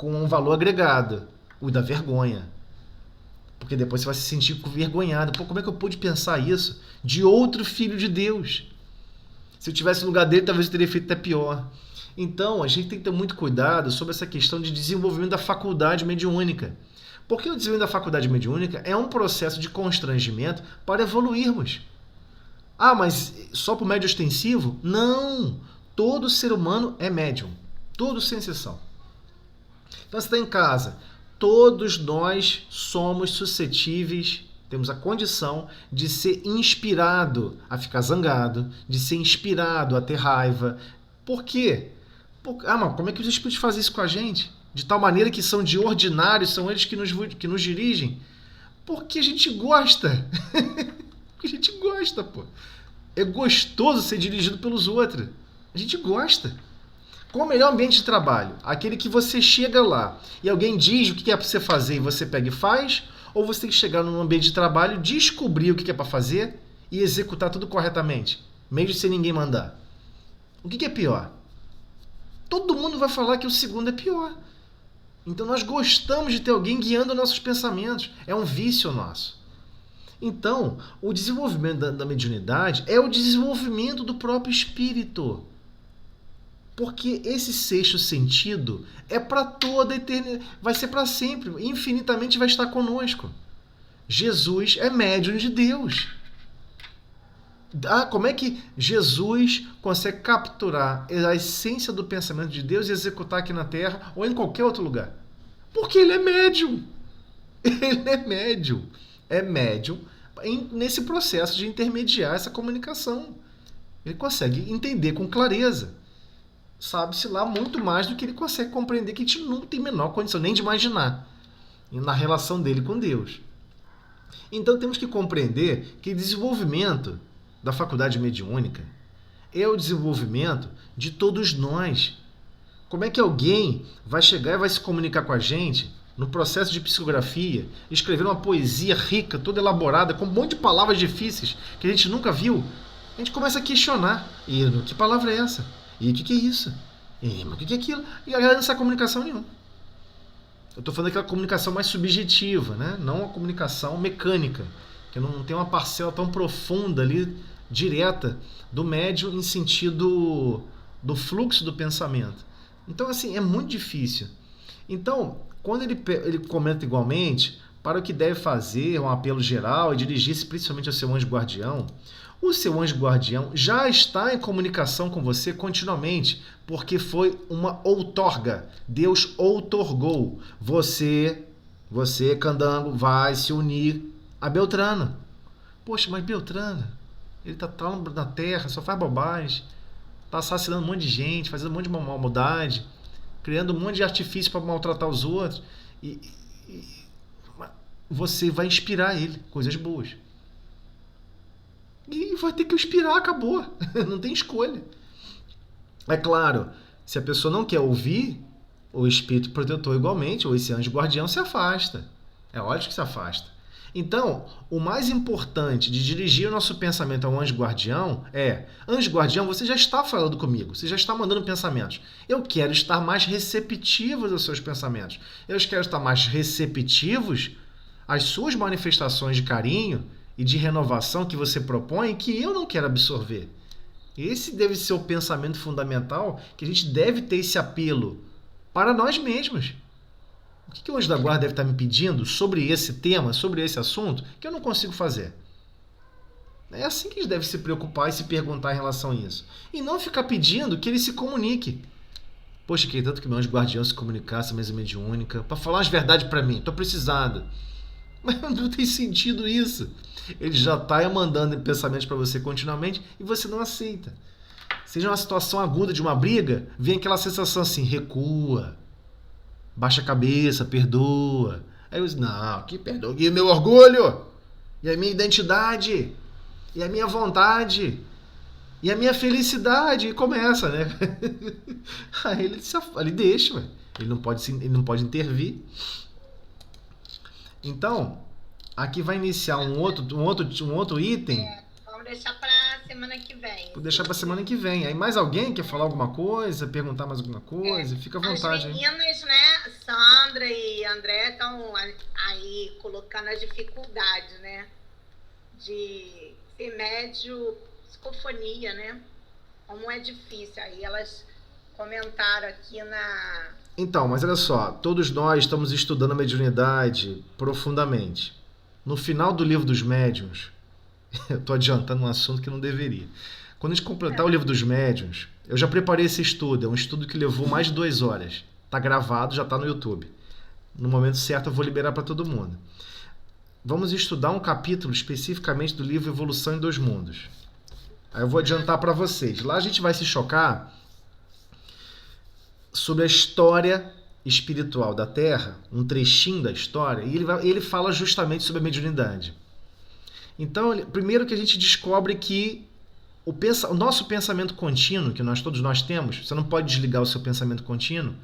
um valor agregado, o da vergonha. Porque depois você vai se sentir envergonhado. Pô, como é que eu pude pensar isso de outro filho de Deus? Se eu tivesse no lugar dele, talvez eu teria feito até pior. Então, a gente tem que ter muito cuidado sobre essa questão de desenvolvimento da faculdade mediúnica. Porque o desenvolvimento da faculdade mediúnica é um processo de constrangimento para evoluirmos. Ah, mas só para o médium ostensivo? Não! Todo ser humano é médium. Todos sem exceção. Então, você está em casa. Todos nós somos suscetíveis, temos a condição de ser inspirado a ficar zangado, de ser inspirado a ter raiva. Por quê? Mas como é que os espíritos fazem isso com a gente? De tal maneira que são de ordinário, são eles que nos dirigem? Porque a gente gosta. Porque a gente gosta, pô. É gostoso ser dirigido pelos outros. A gente gosta. Qual o melhor ambiente de trabalho? Aquele que você chega lá e alguém diz o que é para você fazer e você pega e faz? Ou você tem que chegar num ambiente de trabalho, descobrir o que é para fazer e executar tudo corretamente, mesmo sem ninguém mandar? O que é pior? Todo mundo vai falar que o segundo é pior. Então nós gostamos de ter alguém guiando nossos pensamentos. É um vício nosso. Então, o desenvolvimento da mediunidade é o desenvolvimento do próprio espírito. Porque esse sexto sentido é para toda a eternidade, vai ser para sempre, infinitamente vai estar conosco. Jesus é médium de Deus. Como é que Jesus consegue capturar a essência do pensamento de Deus e executar aqui na Terra ou em qualquer outro lugar? Porque ele é médium. Ele é médium. É médium nesse processo de intermediar essa comunicação. Ele consegue entender com clareza. Sabe-se lá muito mais do que ele consegue compreender, que a gente não tem a menor condição nem de imaginar na relação dele com Deus. Então temos que compreender que o desenvolvimento da faculdade mediúnica é o desenvolvimento de todos nós. Como é que alguém vai chegar e vai se comunicar com a gente no processo de psicografia, escrever uma poesia rica, toda elaborada, com um monte de palavras difíceis que a gente nunca viu? A gente começa a questionar. E que palavra é essa? E o que é isso? Mas o que é aquilo? E aí não sai comunicação nenhuma. Eu estou falando daquela comunicação mais subjetiva, né? Não a comunicação mecânica, que não tem uma parcela tão profunda ali, direta, do médium em sentido do fluxo do pensamento. Então, assim, é muito difícil. Então, quando ele comenta igualmente, para o que deve fazer, um apelo geral e dirigir-se principalmente ao seu anjo guardião, o seu anjo guardião já está em comunicação com você continuamente, porque foi uma outorga. Deus outorgou. Você, Candango, vai se unir a Beltrano. Poxa, mas Beltrano, ele está na terra, só faz bobagem, está assassinando um monte de gente, fazendo um monte de maldade, criando um monte de artifício para maltratar os outros. E você vai inspirar ele coisas boas. E vai ter que inspirar, acabou. Não tem escolha. É claro, se a pessoa não quer ouvir, o espírito protetor igualmente, ou esse anjo guardião, se afasta. É óbvio que se afasta. Então, o mais importante de dirigir o nosso pensamento ao anjo guardião é: anjo guardião, você já está falando comigo, você já está mandando pensamentos. Eu quero estar mais receptivo aos seus pensamentos. Eu quero estar mais receptivos às suas manifestações de carinho e de renovação que você propõe, que eu não quero absorver. Esse deve ser o pensamento fundamental, que a gente deve ter esse apelo para nós mesmos. O que o anjo da guarda deve estar me pedindo sobre esse tema, sobre esse assunto, que eu não consigo fazer? É assim que a gente deve se preocupar e se perguntar em relação a isso. E não ficar pedindo que ele se comunique. Poxa, queria tanto que meu anjo guardião se comunicasse, a mesa mediúnica, para falar as verdades para mim. Estou precisado. Mas não tem sentido isso. Ele já está mandando pensamentos para você continuamente e você não aceita. Seja uma situação aguda de uma briga, vem aquela sensação assim: recua, baixa a cabeça, perdoa. Aí eu digo: não, que perdoa? E o meu orgulho, e a minha identidade, e a minha vontade, e a minha felicidade. E começa, né? Aí ele deixa, ele não pode intervir. Então, aqui vai iniciar um outro item. Vamos deixar para semana que vem. Vou deixar para semana que vem. Aí mais alguém quer falar alguma coisa, perguntar mais alguma coisa? Fica à vontade. As meninas, né, Sandra e André estão aí colocando as dificuldades, né, de ser médio psicofonia, né? Como é difícil. Aí elas comentaram aqui na... Então, mas olha só, todos nós estamos estudando a mediunidade profundamente. No final do livro dos médiuns, eu estou adiantando um assunto que não deveria. Quando a gente completar o livro dos médiuns, eu já preparei esse estudo, é um estudo que levou mais de 2 horas. Está gravado, já está no YouTube. No momento certo eu vou liberar para todo mundo. Vamos estudar um capítulo especificamente do livro Evolução em 2 Mundos. Aí eu vou adiantar para vocês. Lá a gente vai se chocar sobre a história espiritual da Terra, um trechinho da história, e ele fala justamente sobre a mediunidade. Então, primeiro que a gente descobre que o nosso pensamento contínuo, que todos nós temos, você não pode desligar o seu pensamento contínuo,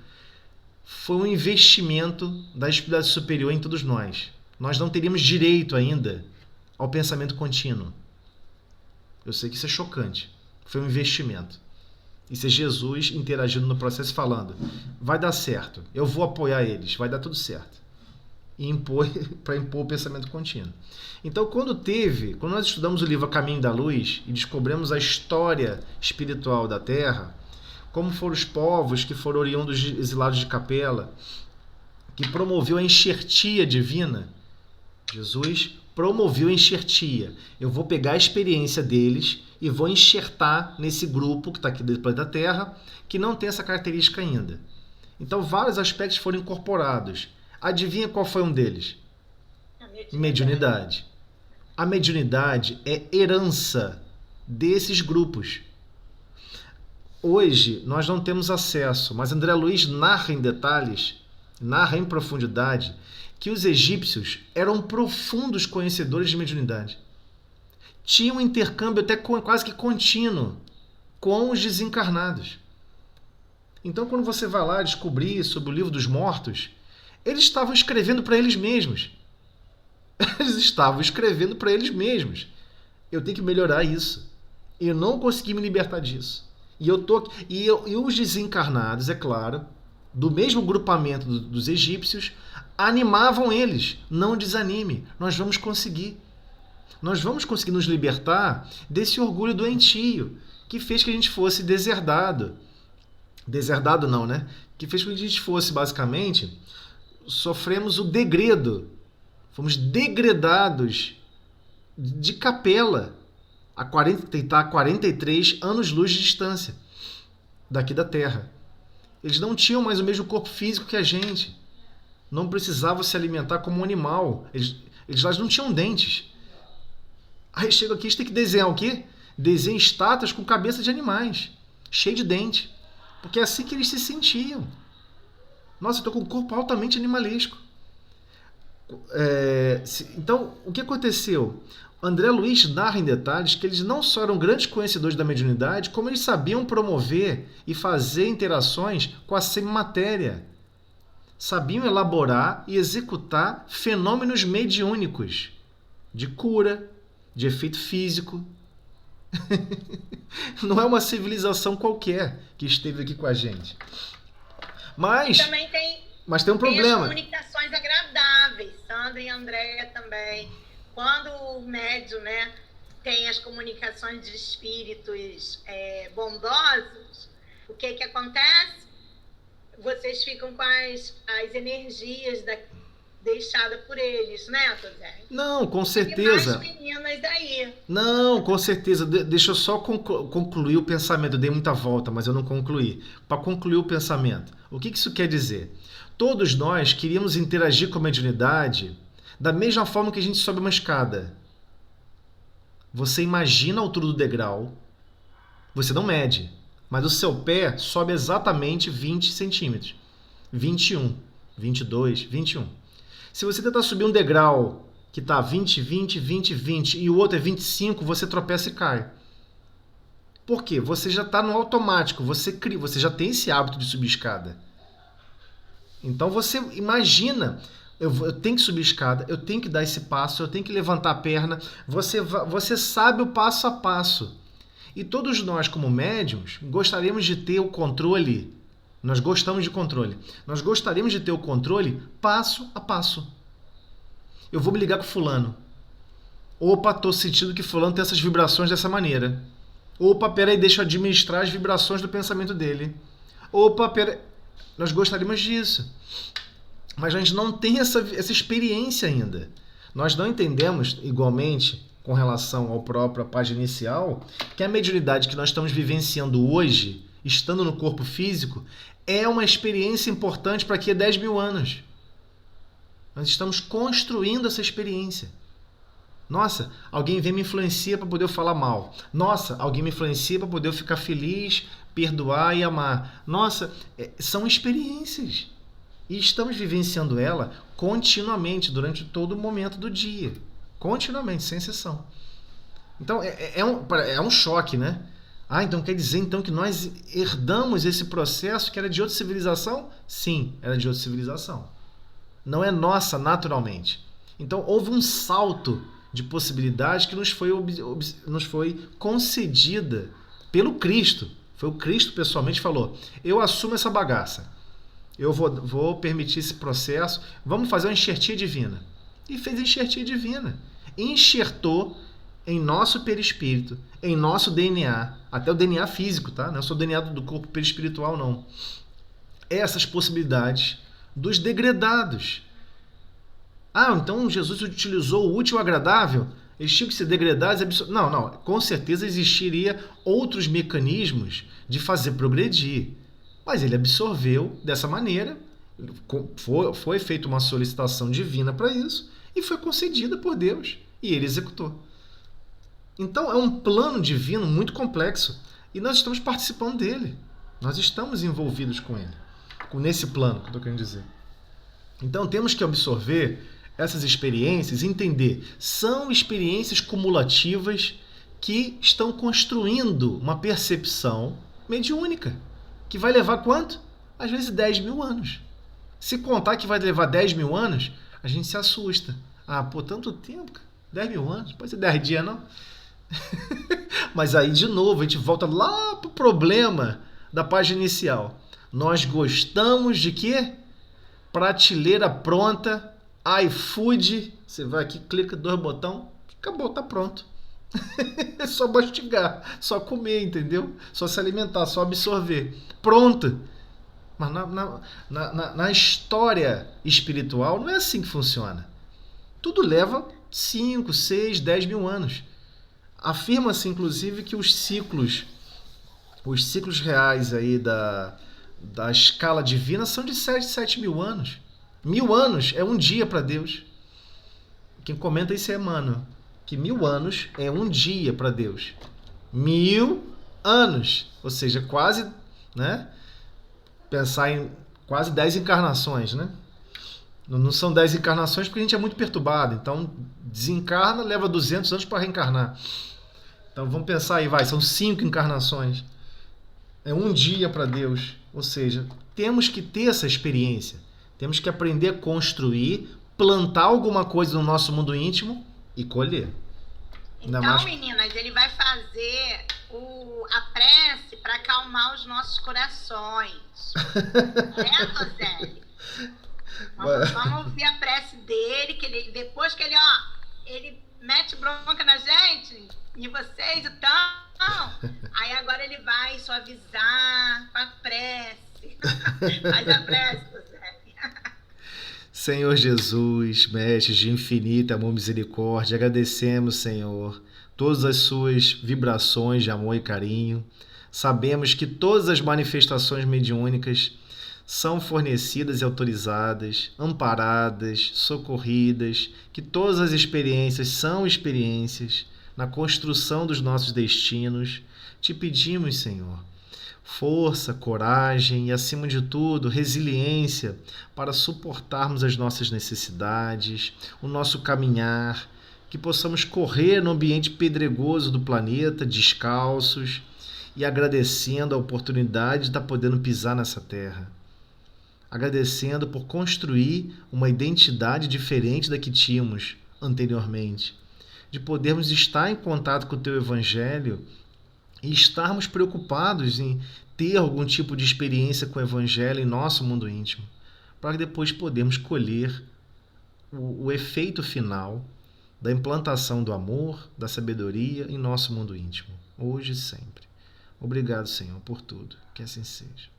foi um investimento da espiritualidade superior em todos nós. Nós não teríamos direito ainda ao pensamento contínuo. Eu sei que isso é chocante. Foi um investimento. Isso é Jesus interagindo no processo falando, vai dar certo, eu vou apoiar eles, vai dar tudo certo. E para impor o pensamento contínuo. Então, quando nós estudamos o livro A Caminho da Luz e descobrimos a história espiritual da Terra, como foram os povos que foram oriundos de exilados de Capela, que promoveu a enxertia divina, Jesus promoveu a enxertia. Eu vou pegar a experiência deles e vou enxertar nesse grupo que está aqui do planeta Terra, que não tem essa característica ainda. Então, vários aspectos foram incorporados. Adivinha qual foi um deles? Mediunidade. A mediunidade é herança desses grupos. Hoje, nós não temos acesso, mas André Luiz narra em detalhes, narra em profundidade, que os egípcios eram profundos conhecedores de mediunidade. Tinha um intercâmbio até quase que contínuo com os desencarnados. Então, quando você vai lá descobrir sobre o livro dos mortos, eles estavam escrevendo para eles mesmos. Eles estavam escrevendo para eles mesmos. Eu tenho que melhorar isso. Eu não consegui me libertar disso. E os desencarnados, é claro, do mesmo grupamento dos egípcios, animavam eles. Não desanime, nós vamos conseguir. Nós vamos conseguir nos libertar desse orgulho doentio que fez que a gente fosse deserdado. Deserdado não, né? Que fez com que a gente fosse, basicamente, sofremos o degredo. Fomos degredados de Capela a 43 anos-luz de distância daqui da Terra. Eles não tinham mais o mesmo corpo físico que a gente. Não precisavam se alimentar como um animal. Eles não tinham dentes. Aí chega aqui, a gente tem que desenhar o quê? Desenha estátuas com cabeça de animais, cheio de dente. Porque é assim que eles se sentiam. Nossa, eu estou com um corpo altamente animalesco. Então, o que aconteceu? André Luiz narra em detalhes que eles não só eram grandes conhecedores da mediunidade, como eles sabiam promover e fazer interações com a semimatéria. Sabiam elaborar e executar fenômenos mediúnicos de cura, de efeito físico. Não é uma civilização qualquer que esteve aqui com a gente. Mas tem um problema. Tem as comunicações agradáveis, Sandra e Andréia também. Quando o médium, né, tem as comunicações de espíritos bondosos, o que acontece? Vocês ficam com as energias deixada por eles, né, José? Não, com certeza. E mais meninas aí. Não, com certeza. Deixa eu só concluir o pensamento. Eu dei muita volta, mas eu não concluí. Para concluir o pensamento, o que isso quer dizer? Todos nós queríamos interagir com a mediunidade da mesma forma que a gente sobe uma escada. Você imagina a altura do degrau, você não mede, mas o seu pé sobe exatamente 20 centímetros. 21, 22, 21. Se você tentar subir um degrau que está 20, 20, 20, 20 e o outro é 25, você tropeça e cai. Por quê? Você já está no automático, você já tem esse hábito de subir escada. Então você imagina, eu tenho que subir escada, eu tenho que dar esse passo, eu tenho que levantar a perna, você sabe o passo a passo. E todos nós, como médiums, gostaríamos de ter o controle. Nós gostamos de controle. Nós gostaríamos de ter o controle passo a passo. Eu vou me ligar com fulano. Opa, estou sentindo que fulano tem essas vibrações dessa maneira. Opa, peraí, deixa eu administrar as vibrações do pensamento dele. Opa, peraí. Nós gostaríamos disso. Mas a gente não tem essa experiência ainda. Nós não entendemos, igualmente, com relação ao próprio página inicial, que a mediunidade que nós estamos vivenciando hoje, estando no corpo físico, é uma experiência importante para daqui a 10 mil anos. Nós estamos construindo essa experiência. Nossa, alguém vem me influencia para poder eu falar mal. Nossa, alguém me influencia para poder eu ficar feliz, perdoar e amar. Nossa, são experiências. E estamos vivenciando ela continuamente, durante todo o momento do dia. Continuamente, sem exceção. Então, é um choque, né? Então quer dizer então que nós herdamos esse processo que era de outra civilização? Sim, era de outra civilização. Não é nossa naturalmente. Então houve um salto de possibilidade que nos foi concedida pelo Cristo. Foi o Cristo pessoalmente que falou: eu assumo essa bagaça. Eu vou permitir esse processo. Vamos fazer uma enxertia divina. E fez a enxertia divina. Enxertou em nosso perispírito, em nosso DNA, até o DNA físico, tá? Não é só o DNA do corpo perispiritual, não. Essas possibilidades dos degredados. Então Jesus utilizou o útil e o agradável? Eles tinham que ser degradados? Não. Com certeza existiria outros mecanismos de fazer progredir. Mas ele absorveu dessa maneira, foi feita uma solicitação divina para isso e foi concedida por Deus. E ele executou. Então é um plano divino muito complexo e nós estamos participando dele. Nós estamos envolvidos com ele, nesse plano que eu estou querendo dizer. Então temos que absorver essas experiências e entender. São experiências cumulativas que estão construindo uma percepção mediúnica. Que vai levar quanto? Às vezes 10 mil anos. Se contar que vai levar 10 mil anos, a gente se assusta. Tanto tempo, 10 mil anos, pode ser 10 dias, não? Mas aí, de novo, a gente volta lá para o problema da página inicial. Nós gostamos de quê? Prateleira pronta, iFood, você vai aqui, clica 2 botões, acabou, tá pronto. É só mastigar, só comer, entendeu? Só se alimentar, só absorver. Pronto. Mas na história espiritual não é assim que funciona. Tudo leva 5, 6, 10 mil anos. Afirma-se, inclusive, que os ciclos reais aí da escala divina são de 7 mil anos. 1000 anos é um dia para Deus. Quem comenta isso é Emmanuel. Que 1000 anos é um dia para Deus. 1000 anos. Ou seja, quase, né? Pensar em quase 10 encarnações, né? Não são 10 encarnações porque a gente é muito perturbado. Então, desencarna, leva 200 anos para reencarnar. Então, vamos pensar aí, são 5 encarnações. É um dia para Deus. Ou seja, temos que ter essa experiência. Temos que aprender a construir, plantar alguma coisa no nosso mundo íntimo e colher. Então, meninas, ele vai fazer a prece para acalmar os nossos corações. Certo, Zé? Vamos ouvir a prece dele, que depois que ele mete bronca na gente, em vocês, então, aí agora ele vai suavizar com a prece. Faz a prece, Zé. Senhor Jesus, mestre de infinita amor e misericórdia, agradecemos, Senhor, todas as suas vibrações de amor e carinho. Sabemos que todas as manifestações mediúnicas são fornecidas e autorizadas, amparadas, socorridas, que todas as experiências são experiências na construção dos nossos destinos. Te pedimos, Senhor, força, coragem e, acima de tudo, resiliência para suportarmos as nossas necessidades, o nosso caminhar, que possamos correr no ambiente pedregoso do planeta, descalços e agradecendo a oportunidade de estar podendo pisar nessa terra. Agradecendo por construir uma identidade diferente da que tínhamos anteriormente, de podermos estar em contato com o Teu Evangelho e estarmos preocupados em ter algum tipo de experiência com o Evangelho em nosso mundo íntimo, para depois podermos colher o efeito final da implantação do amor, da sabedoria em nosso mundo íntimo, hoje e sempre. Obrigado, Senhor, por tudo. Que assim seja.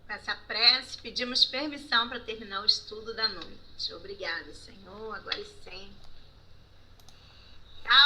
Com essa prece, pedimos permissão para terminar o estudo da noite. Obrigada, Senhor, agora e sempre.